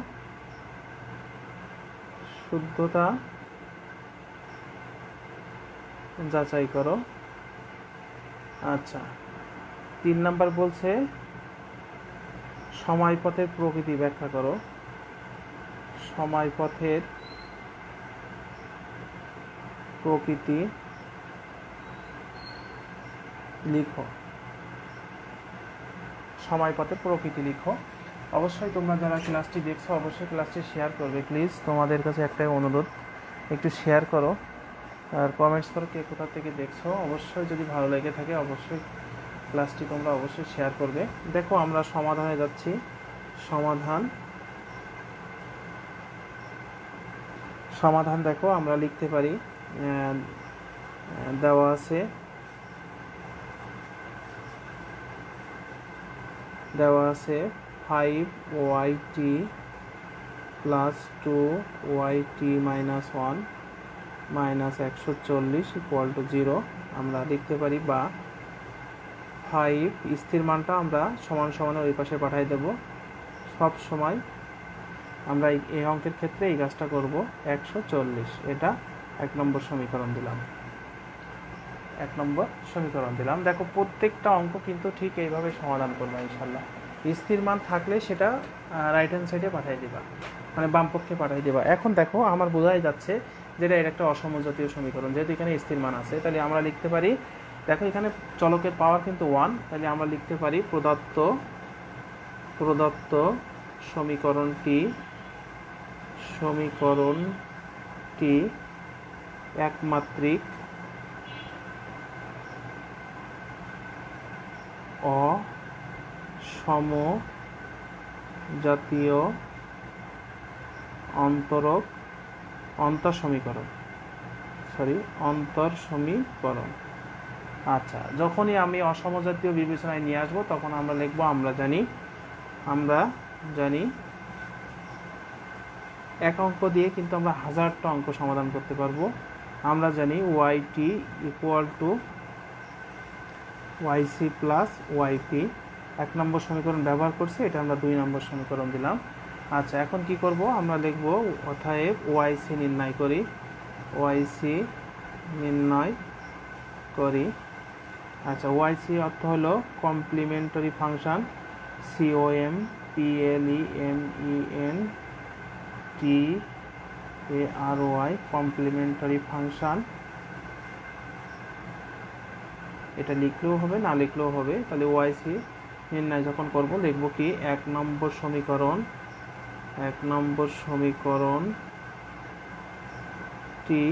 শুদ্ধতা যাচাই করো। আচ্ছা, 3 নম্বর বলছে সময়পথের প্রকৃতি ব্যাখ্যা করো, সময়পথের প্রকৃতি লিখো, সময়পথের প্রকৃতি লিখো। অবশ্যই তোমরা যারা ক্লাসটি দেখছো অবশ্যই ক্লাসটি শেয়ার করবে প্লিজ, তোমাদের কাছে একটাই অনুরোধ, একটু শেয়ার করো আর কমেন্টস করো কে কোথা থেকে দেখছো। অবশ্যই যদি ভালো লেগে থাকে অবশ্যই ক্লাসটি তোমরা অবশ্যই শেয়ার করবে। দেখো আমরা সমাধানে যাচ্ছি। সমাধান দেখো আমরা লিখতে পারি, দেওয়া আছে 5yt plus 2yt minus 1 minus 140 equal to 0 আমরা লিখতে পারি, বা 5 স্থির মানটা আমরা সমান সমানে ওই পাশে পাঠিয়ে দেব। সব সময় আমরা এই অঙ্কের ক্ষেত্রে এই কাজটা করব। 140, এটা 1 নম্বর সমীকরণ দিলাম। 1 নম্বর সমীকরণ দিলাম। দেখো প্রত্যেকটা অঙ্ক কিন্তু ঠিক এইভাবে সমাধান করবে ইনশাল্লাহ। স্থির মান থাকলে সেটা রাইট হ্যান্ড সাইডে পাঠিয়ে দিবা, মানে বাম পক্ষে পাঠিয়ে দিবা। এখন দেখো আমার বোঝাই যাচ্ছে যেটা এর একটা অসমজাতীয় সমীকরণ, যেহেতু এখানে স্থির মান আছে তাহলে আমরা লিখতে পারি, দেখো এখানে চলকের পাওয়ার কিন্তু 1, তাহলে আমরা লিখতে পারি প্রদত্ত সমীকরণটি একমাত্রিক অসমজাতীয় অন্তর সমীকরণ। আচ্ছা, যখনই আমি অসমজাতীয় বিবেচনায় নিয়ে আসবো তখন আমরা লিখবো আমরা জানি এক অঙ্ক দিয়ে কিন্তু আমরা 1000টা অঙ্ক সমাধান করতে পারবো। আমরা জানি yt equal two yc plus yp। 1 নম্বর সমীকরণ ব্যবহার করছি, এটা আমরা 2 নম্বর সমীকরণ দিলাম। আচ্ছা, এখন কি করব, আমরা লিখব অতএব yc নির্ণয় করি। আচ্ছা, yc অর্থ হলো complimentary function, COMPLEMENTARY complimentary function. এটা লিখলেও হবে না লিখলেও হবে। তাহলে yc নির্ণয় যখন করব লিখব কি 1 নম্বর সমীকরণটি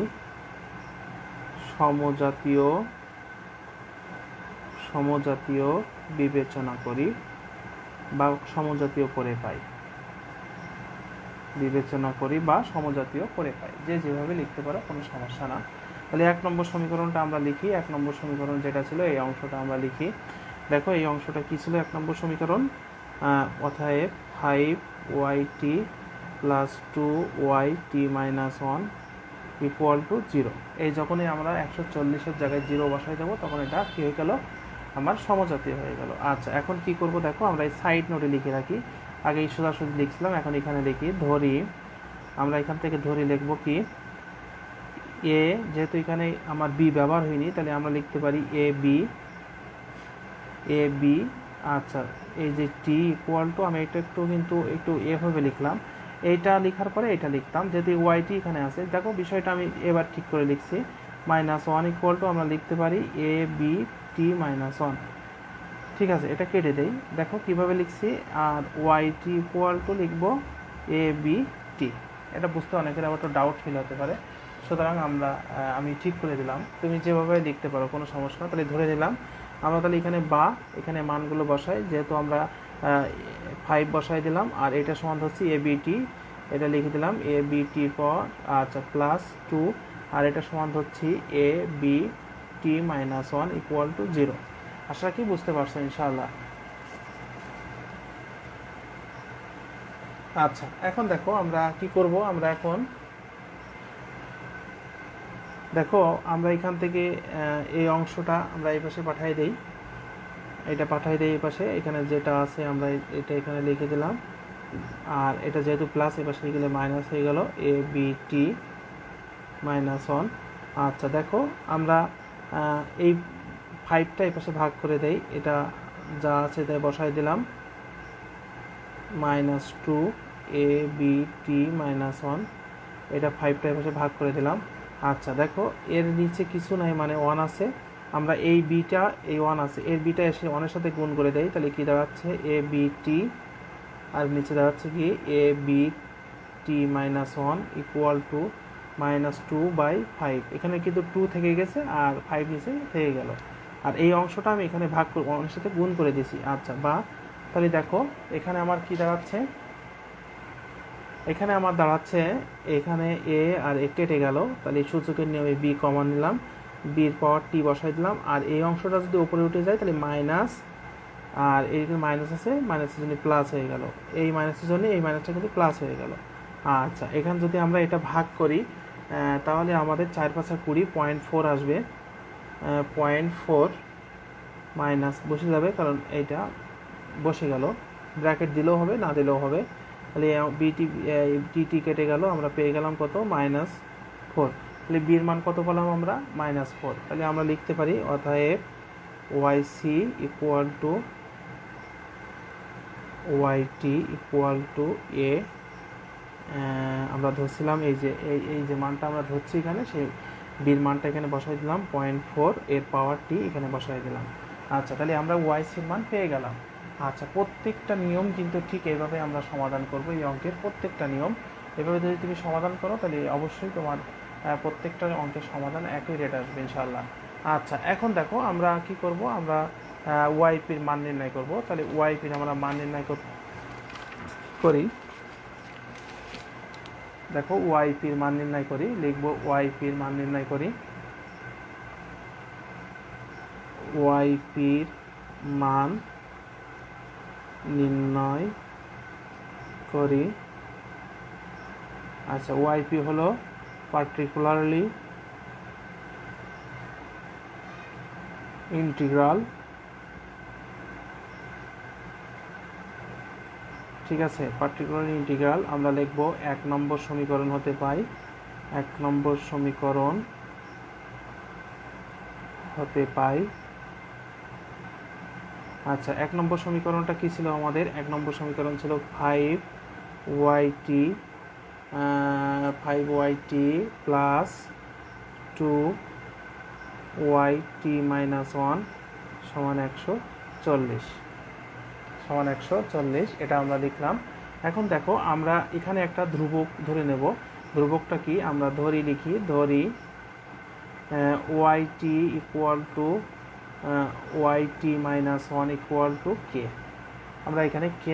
সমজাতীয় বিবেচনা করি বা সমজাতীয় করে পাই, যে যেভাবে লিখতে পারো কোনো সমস্যা না। তাহলে 1 নম্বর সমীকরণটা আমরা লিখি। 1 নম্বর সমীকরণ যেটা ছিল এই অংশটা আমরা লিখি। দেখো এই অংশটা কি ছিল 1 নম্বর সমীকরণ, অতএব 5yt plus 2yt minus 1 equal to 0। এই যখনই আমরা 140-এর জায়গায় 0 বসাই দেবো তখন এটা কী হয়ে গেল, আমার সমজাতীয় হয়ে গেল। আচ্ছা, এখন কি করব, দেখো আমরা এই সাইড নোটে লিখে রাখি আগে সোজাসুজি লিখছিলাম, এখন এখানে লিখি ধরি। আমরা এখান থেকে ধরি লিখব কি এ, যেহেতু এখানে আমার বি ব্যবহার হয়নি তাহলে আমরা লিখতে পারি এ বি। আচ্ছা, এই যে টি ইকুয়াল টু, আমি এটা একটু এভাবে লিখলাম, এইটা লেখার পরে এটা লিখতাম, যেহেতু ওয়াইটি এখানে আছে। দেখো বিষয়টা আমি এবার ঠিক করে লিখছি, -1 ইকুয়াল টু আমরা লিখতে পারি এ বি টি -1। ঠিক আছে, এটা কেটে দেই, দেখো কিভাবে লিখছি। আর ওয়াইটি ইকুয়াল টু লিখবো এ বি টি। এটা বুঝতে অনেকের আবার একটু ডাউট ফিল হতে পারে, সুতরাং আমি ঠিক করে দিলাম, তুমি যেভাবে লিখতে পারো কোনো সমস্যা না। তাহলে ধরে নিলাম আমরা, তাহলে এখানে মানগুলো বসাই, যেহেতু আমরা 5 বসাই দিলাম, আর এটা সমান হচ্ছে এ বি টি, এটা লিখে দিলাম এ বি টির পর আচ্ছা +2, আর এটা সমান হচ্ছে এ বি টি -1 ইকুয়াল টু 0। আশা রাখি বুঝতে পারছো ইনশাআল্লাহ। আচ্ছা, এখন দেখো আমরা কি করব। আমরা এখন দেখো আমরা এখান থেকে এই অংশটা আমরা এই পাশে পাঠিয়ে দেই, এটা পাঠিয়ে দেই এই পাশে। এখানে যেটা আছে আমরা এটা এখানে লিখে দিলাম, আর এটা যেহেতু প্লাস এই পাশে লিখলে মাইনাস হয়ে গেল এ বি টি -1। আচ্ছা দেখো আমরা এই 5টা এই পাশে ভাগ করে দেই, এটা যা আছে তাই বসাই দিলাম, -2 এ বি টি -1, এটা 5টা এই পাশে ভাগ করে দিলাম। আচ্ছা দেখো এর নিচে কিছু নাই, মানে 1 আছে, আমরা এই বিটা, এই 1 আছে, এর বিটা এসে 1-এর সাথে গুণ করে দেই, তাহলে কি দাঁড়াচ্ছে এ বি টি, আর নিচে দাঁড়াচ্ছে কি এ বি টি -1 ইকুয়াল টু -2/5। এখানে কিন্তু 2 থেকে গেছে আর 5 নিচে থেকে গেল, আর এই অংশটা আমি এখানে ভাগ করে 1-এর সাথে গুণ করে দিছি। আচ্ছা, বা তাহলে দেখো এখানে আমার কি দাঁড়াচ্ছে, এখানে আমার দাঁড়াচ্ছে, এখানে এ আর এ কেটে গেল, তাহলে সূচকের নিয়মে বি কমন নিলাম, বির পাওয়ার টি বসাই দিলাম, আর এই অংশটা যদি উপরে উঠে যায় তাহলে মাইনাস, আর এইখানে মাইনাস আছে, মাইনাসের জন্য প্লাস হয়ে গেল, এই মাইনাসের জন্য এই মাইনাসটা কিন্তু প্লাস হয়ে গেল। আচ্ছা, এখানে যদি আমরা এটা ভাগ করি তাহলে আমাদের 4×5=20, 0.4 আসবে, 0.4 মাইনাস বসে যাবে, কারণ এইটা বসে গেল, ব্র্যাকেট দিলেও হবে না দিলেও হবে। তাহলে টি কেটে গেল, আমরা পেয়ে গেলাম কত -4। তাহলে বির মান কত পেলাম আমরা -4। তাহলে আমরা লিখতে পারি অতএব Y C equal to Y T equal to A, আমরা ধরছিলাম এই যে মানটা আমরা ধরছি এখানে, সেই বির মানটা এখানে বসাই দিলাম 0.4, এর পাওয়ার টি এখানে বসাই দিলাম। আচ্ছা, তাহলে আমরা ওয়াইসির মান পেয়ে গেলাম। আচ্ছা, প্রত্যেকটা নিয়ম কিন্তু ঠিক এইভাবে আমরা সমাধান করব, এই অঙ্কের প্রত্যেকটা নিয়ম এভাবে যদি তুমি সমাধান করো তাহলে অবশ্যই তোমার প্রত্যেকটা অঙ্কের সমাধান একই রেট আসবে ইনশাআল্লাহ। আচ্ছা, এখন দেখো আমরা কি করব, আমরা ওয়াইপির মান নির্ণয় করব। তাহলে ওয়াইপির আমরা মান নির্ণয় করি, দেখো ওয়াইপির মান নির্ণয় করি, লিখব ওয়াইপির মান নির্ণয় করি, ওয়াইপির মান নির্ণয় করি। আচ্ছা, ওয়াইপি হলো পার্টিকুলারলি ইন্টিগ্রাল, ঠিক আছে, পার্টিকুলারলি ইন্টিগ্রাল আমরা লিখব 1 নম্বর সমীকরণ হতে পাই, 1 নম্বর সমীকরণ হতে পাই। আচ্ছা, 1 নম্বর সমীকরণটা কি ছিল আমাদের? 1 নম্বর সমীকরণ ছিল 5yt প্লাস 2yt -1 সমান 140, এটা আমরা লিখলাম। এখন দেখো আমরা এখানে একটা ধ্রুবক ধরে নেব, ধ্রুবকটা কি আমরা লিখি yt equal to yt -1 equal to K. আমরা এখানে কে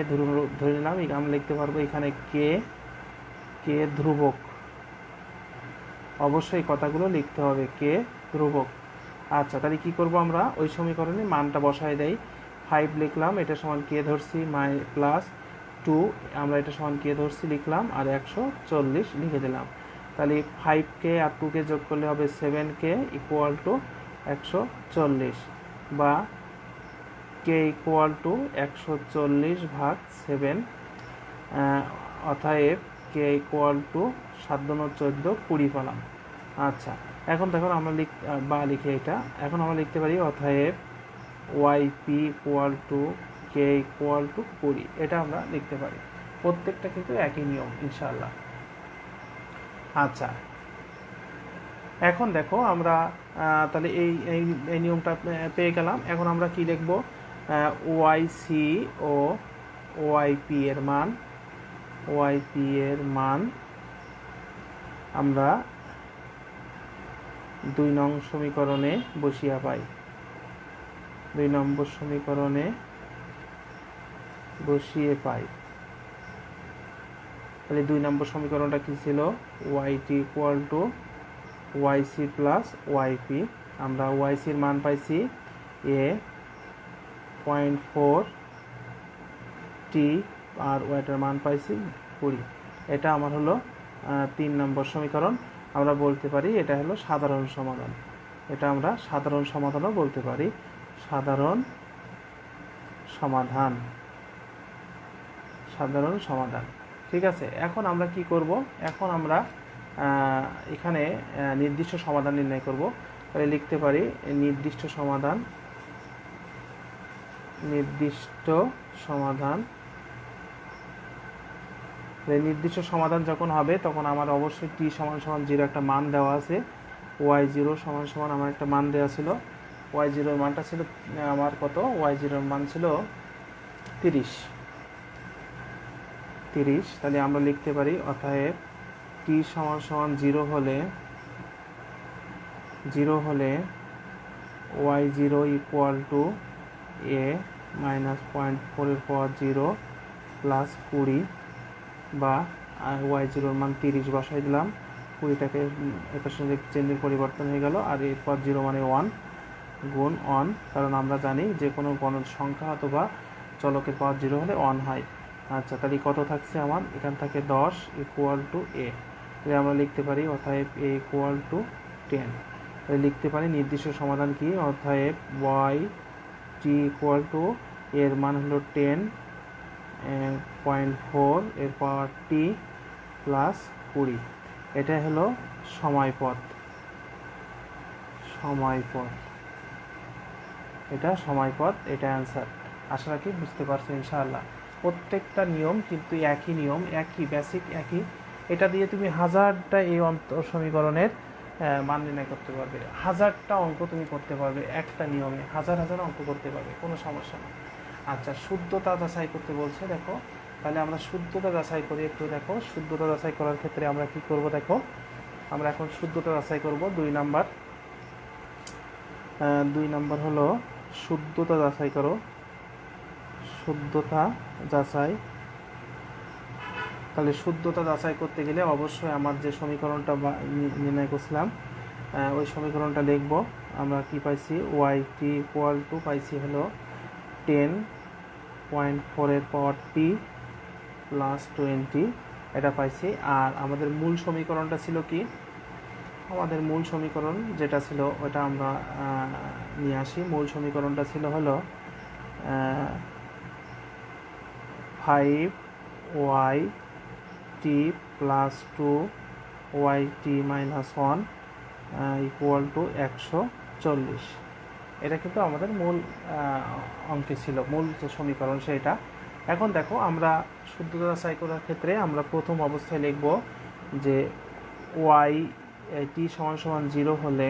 ধরে নিলাম, আমরা লিখতে পারবো এখানে কে ধ্রুবক, অবশ্যই কথাগুলো লিখতে হবে, কে ধ্রুবক। আচ্ছা, তাহলে কি করব, আমরা ওই সমীকরণে মানটা বসাই দেই, 5 লিখলাম, এটা সমান কে ধরছি প্লাস 2, আমরা এটা সমান কে ধরছি লিখলাম, আর 140 লিখে দিলাম। তাহলে 5কে আর 2কে যোগ করলে হবে 7কে ইকুয়াল টু 140, বা কে ইকুয়াল টু 140/7 অতএব কে ইকুয়াল টু 7 × 14 20 পেলাম। আচ্ছা, এখন দেখুন আমরা লিখি এটা, এখন আমরা লিখতে পারি অতএব YP equal to K equal to 20, এটা আমরা লিখতে পারি। প্রত্যেকটা কিন্তু একই নিয়ম ইনশাআল্লাহ। আচ্ছা, এখন দেখো আমরা তাহলে এই নিয়মটা পেয়ে গেলাম। এখন আমরা কি লিখব, ওয়াইসি ও ওয়াইপি এর মান আমরা 2 নং সমীকরণে বসিয়ে পাই। 2 নম্বর সমীকরণে বসিয়ে পাই। তাহলে 2 নম্বর সমীকরণটা কি ছিল, Y T equal to Y C plus Y P. আমরা ওয়াইসির মান পাইছি এ 0.4 টি আর ওয়াইটার মান পাইছি 20। এটা আমার হলো 3 নম্বর সমীকরণ। আমরা বলতে পারি এটা হলো সাধারণ সমাধান। এটা আমরা সাধারণ সমাধানও বলতে পারি, সাধারণ সমাধান। ঠিক আছে, এখন আমরা কি করব, এখন আমরা এখানে নির্দিষ্ট সমাধান নির্ণয় করব। তাহলে লিখতে পারি নির্দিষ্ট সমাধান যখন হবে তখন আমার অবশ্যই টি সমান 0 একটা মান দেওয়া আছে, ওয়াই 0 সমান আমার একটা মান দেওয়া ছিল। ওয়াই 0 এর মানটা ছিল আমার কত, ওয়াই 0 এর মান ছিল 30। তাহলে আমরা লিখতে পারি অতএব টি সমান 0 হলে Y 0 equal to A minus 0.4 এর পাওয়ার 0 প্লাস 20, বা ওয়াই 0 এর মান 30 বসাই দিলাম, 20টাকে এটার সঙ্গে চিহ্নের পরিবর্তন হয়ে গেল, আর এরপর 0 মানে 1 গুণ 1, কারণ আমরা জানি যে কোনো গণক সংখ্যা অথবা চলকের পাওয়ার 0 হলে 1 হয়। আচ্ছা, তাহলে কত থাকছে আমার, এখান থেকে 10 ইকুয়াল টু এ। তাহলে আমরা লিখতে পারি অতএব এ ইকুয়াল টু 10। তাহলে লিখতে পারি নির্দিষ্ট সমাধান কি, অতএব ওয়াই টি ইকুয়াল টু এর মান হলো 10.4 এর পাওয়ার টি প্লাস 20। এটা হলো সময়পথ। এটা অ্যান্সার। আশা রাখি বুঝতে পারছো ইনশাআল্লাহ। প্রত্যেকটা নিয়ম কিন্তু একই নিয়ম, একই বেসিক, একই। এটা দিয়ে তুমি 1000টা এই অন্তর সমীকরণের মান নির্ণয় করতে পারবে, 1000টা অঙ্ক তুমি করতে পারবে একটা নিয়মে, হাজার অঙ্ক করতে পারবে, কোনো সমস্যা না। আচ্ছা, শুদ্ধতা যাচাই করতে বলছে, দেখো তাহলে আমরা শুদ্ধতা যাচাই করি একটু। দেখো শুদ্ধতা যাচাই করার ক্ষেত্রে আমরা কি করব, দেখো আমরা এখন শুদ্ধতা যাচাই করব। 2 নাম্বার হলো শুদ্ধতা যাচাই করো, শুদ্ধতা যাচাই। তাহলে শুদ্ধতা যাচাই করতে গেলে অবশ্যই আমার যে সমীকরণটা নির্ণয় করছিলাম ওই সমীকরণটা লিখব। আমরা কি পাইছি, ওয়াই টি ইকুয়াল টু পাইছি হলো 10.4 এর পাওয়ার টি প্লাস 20, এটা পাইছি। আর আমাদের মূল সমীকরণটা ছিল কি, আমাদের মূল সমীকরণ যেটা ছিল ওটা আমরা নিয়ে আসি। মূল সমীকরণটা ছিল হলো 5y T plus 2 Y T minus 1 equal to 140। এটা কিন্তু আমাদের মূল অঙ্কে ছিল, মূল যে সমীকরণ সেটা। এখন দেখো আমরা শুদ্ধতা যাচাই করার ক্ষেত্রে আমরা প্রথম অবস্থায় লিখব যে ওয়াই টি সমান 0 হলে,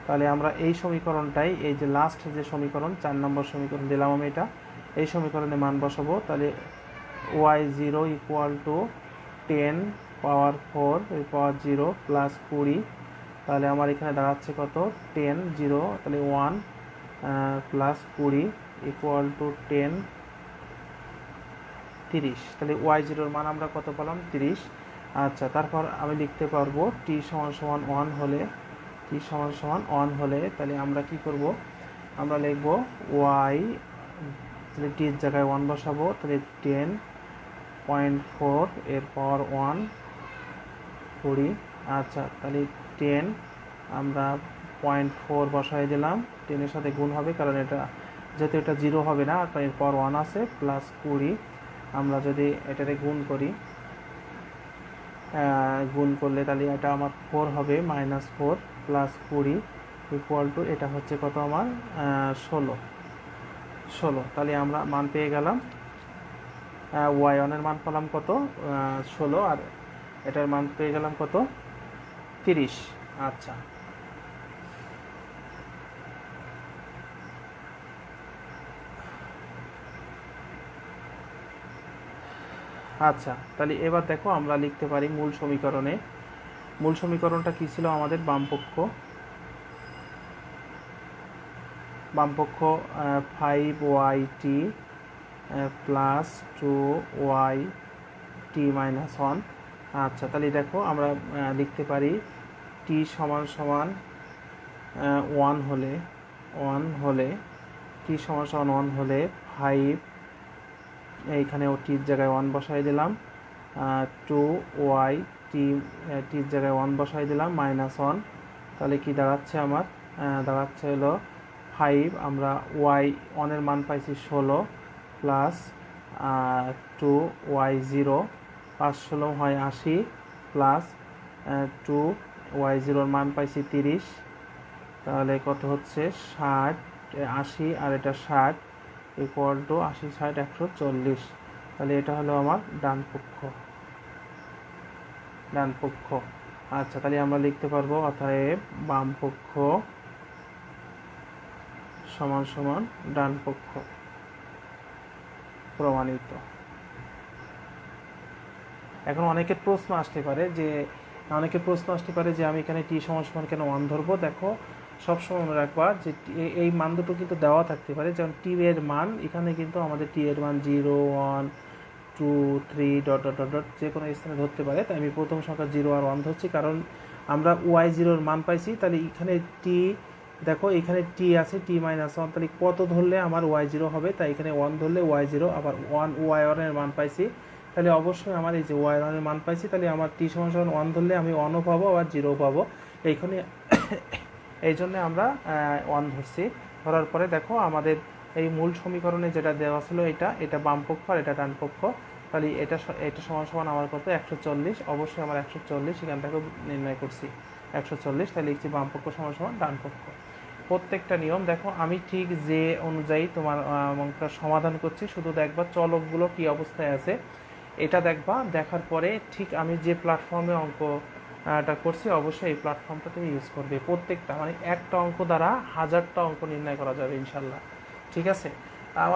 তাহলে আমরা এই সমীকরণটাই, এই যে লাস্ট যে সমীকরণ 4 নম্বর সমীকরণ দিলাম আমি, এটা এই সমীকরণে মান বসাবো। তাহলে ওয়াই 0 ইকুয়াল টু 10 পাওয়ার 4 এর পাওয়ার 0 প্লাস 20। তাহলে আমার এখানে দাঁড়াচ্ছে কত, 10 0, তাহলে 1 প্লাস 20 ইকুয়াল টু 10 30। তাহলে ওয়াই 0 এর মান আমরা কত পেলাম, 30। আচ্ছা, তারপর আমি লিখতে পারবো টি সমান 1 হলে, তাহলে আমরা কি করব, আমরা লিখব ওয়াই, তাহলে টির জায়গায় 1 বসাবো, তাহলে 10.4 এর পাওয়ার 1 20। আচ্ছা, তাহলে 10 আমরা 0.4 বসাই দিলাম, 10 এর সাথে গুণ হবে কারণ এটা যেহেতু এটা 0 হবে না, তাই এর পাওয়ার 1 আছে, প্লাস 20 আমরা যদি এটাতে গুণ করি, গুণ করলে তাহলে এটা আমার 4 হবে, -4 প্লাস 20 ইকুয়াল টু এটা হচ্ছে কত আমার 16। তাহলে আমরা মান পেয়ে গেলাম, y1 এর মান পেলাম কত 16, আর এটার মান পেয়ে গেলাম কত 30। আচ্ছা, আচ্ছা তাহলে এবার দেখো আমরা লিখতে পারি মূল সমীকরণে। মূল সমীকরণটা কী ছিল আমাদের? বামপক্ষ 5yt প্লাস 2yt মাইনাস 1। আচ্ছা তাহলে দেখো আমরা লিখতে পারি t সমান সমান 1 হলে t সমান সমান 1 হলে 5, এইখানেও টির জায়গায় 1 বসাই দিলাম, 2y টির জায়গায় 1 বসাই দিলাম -1। তাহলে কি দাঁড়াচ্ছে আমার? দাঁড়াচ্ছে হলো 5, আমরা y1 এর মান পাইছি 16 প্লাস 2y0, 5 16 হয় 80 প্লাস 2y0 এর মান পাইছি 30। তাহলে কত হচ্ছে 60, 80 আর এটা 60 ইকুয়াল টু 80 60 140। তাহলে এটা হলো আমার ডান পক্ষ। আচ্ছা তাহলে আমরা লিখতে পারবো অতএব বাম পক্ষ সমান সমান ডান পক্ষ, প্রমাণিত। এখন অনেকের প্রশ্ন আসতে পারে যে আমি এখানে টি সমান সমান কেন 1 ধরবো। দেখো সবসময় মনে রাখবা যে এই মান দুটো কিন্তু দেওয়া থাকতে পারে, যেমন টি এর মান এখানে কিন্তু আমাদের টি এর মান 0 1 2 3 ডট ডট ডট ডট যে কোনো স্থানে ধরতে পারে। তাই আমি প্রথম সংখ্যা 0 আর 1 ধরছি, কারণ আমরা y0 এর মান পাইছি। তাহলে এখানে টি, দেখো এখানে টি আছে t-1, তাহলে কত ধরলে আমার y0 হবে? তাই এখানে 1 ধরলে y0, আবার y1 এর মান পাইছি, তাহলে অবশ্যই আমার এই যে y1 এর মান পাইছি, তাহলে আমার t সমান সমান 1 ধরলে আমি 1ও পাবো আবার 0ও পাবো। এইখানে এই জন্য আমরা 1 ধরছি। ধরার পরে দেখো আমাদের এই মূল সমীকরণে যেটা দেওয়া ছিল এটা বাম পক্ষ আর এটা ডান পক্ষ। তাহলে এটা সমান সমান আমার কত 140। অবশ্যই আমার 140 এখান থেকে নির্ণয় করছি 140। তাহলে লিখছি বাম পক্ষ সমান সমান ডান পক্ষ। প্রত্যেকটা নিয়ম দেখো আমি ঠিক যে অনুযায়ী তোমার অঙ্কটা সমাধান করছি, শুধু দেখবা চলকগুলো কি অবস্থায় আছে এটা দেখবা। দেখার পরে ঠিক আমি যে প্ল্যাটফর্মে অঙ্কটা করছি অবশ্যই এই প্ল্যাটফর্মটা তুমি ইউজ করবে। প্রত্যেকটা মানে একটা অঙ্ক দ্বারা 1000টা অঙ্ক নির্ণয় করা যাবে ইনশাল্লাহ। ঠিক আছে?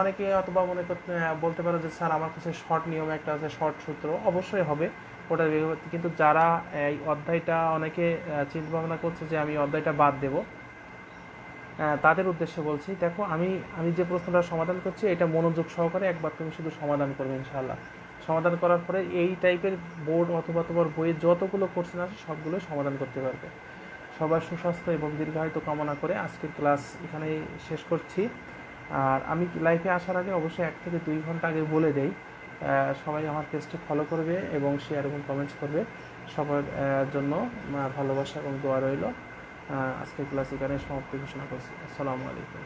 অনেকে অথবা বলতে পারো যে স্যার আমার কাছে শর্ট নিয়ম একটা আছে, শর্ট সূত্র অবশ্যই হবে ওটা, কিন্তু যারা এই অধ্যায়টা অনেকে চিন্তা ভাবনা করছে যে আমি অধ্যায়টা বাদ দেবো, তাদের উদ্দেশ্যে বলছি দেখো আমি যে প্রশ্নটা সমাধান করছি এটা মনোযোগ সহকারে একবার তুমি শুধু সমাধান করবে ইনশাআল্লাহ। সমাধান করার পরে এই টাইপের বোর্ড অথবা তোমার বইয়ে যতগুলো কোশ্চেন আছে সবগুলোই সমাধান করতে পারবে। সবার সুস্বাস্থ্য এবং দীর্ঘায়িত কামনা করে আজকের ক্লাস এখানেই শেষ করছি। আর আমি লাইভে আসার আগে অবশ্যই 1 থেকে 2 ঘন্টা আগে বলে দেই, সবাই আমার পেজটি ফলো করবে এবং শেয়ার এবং কমেন্টস করবে। সবার জন্য ভালোবাসা এবং দোয়া রইল। আজকের ক্লাস এখানে সমাপ্তি ঘোষণা করছি। আসসালামু আলাইকুম।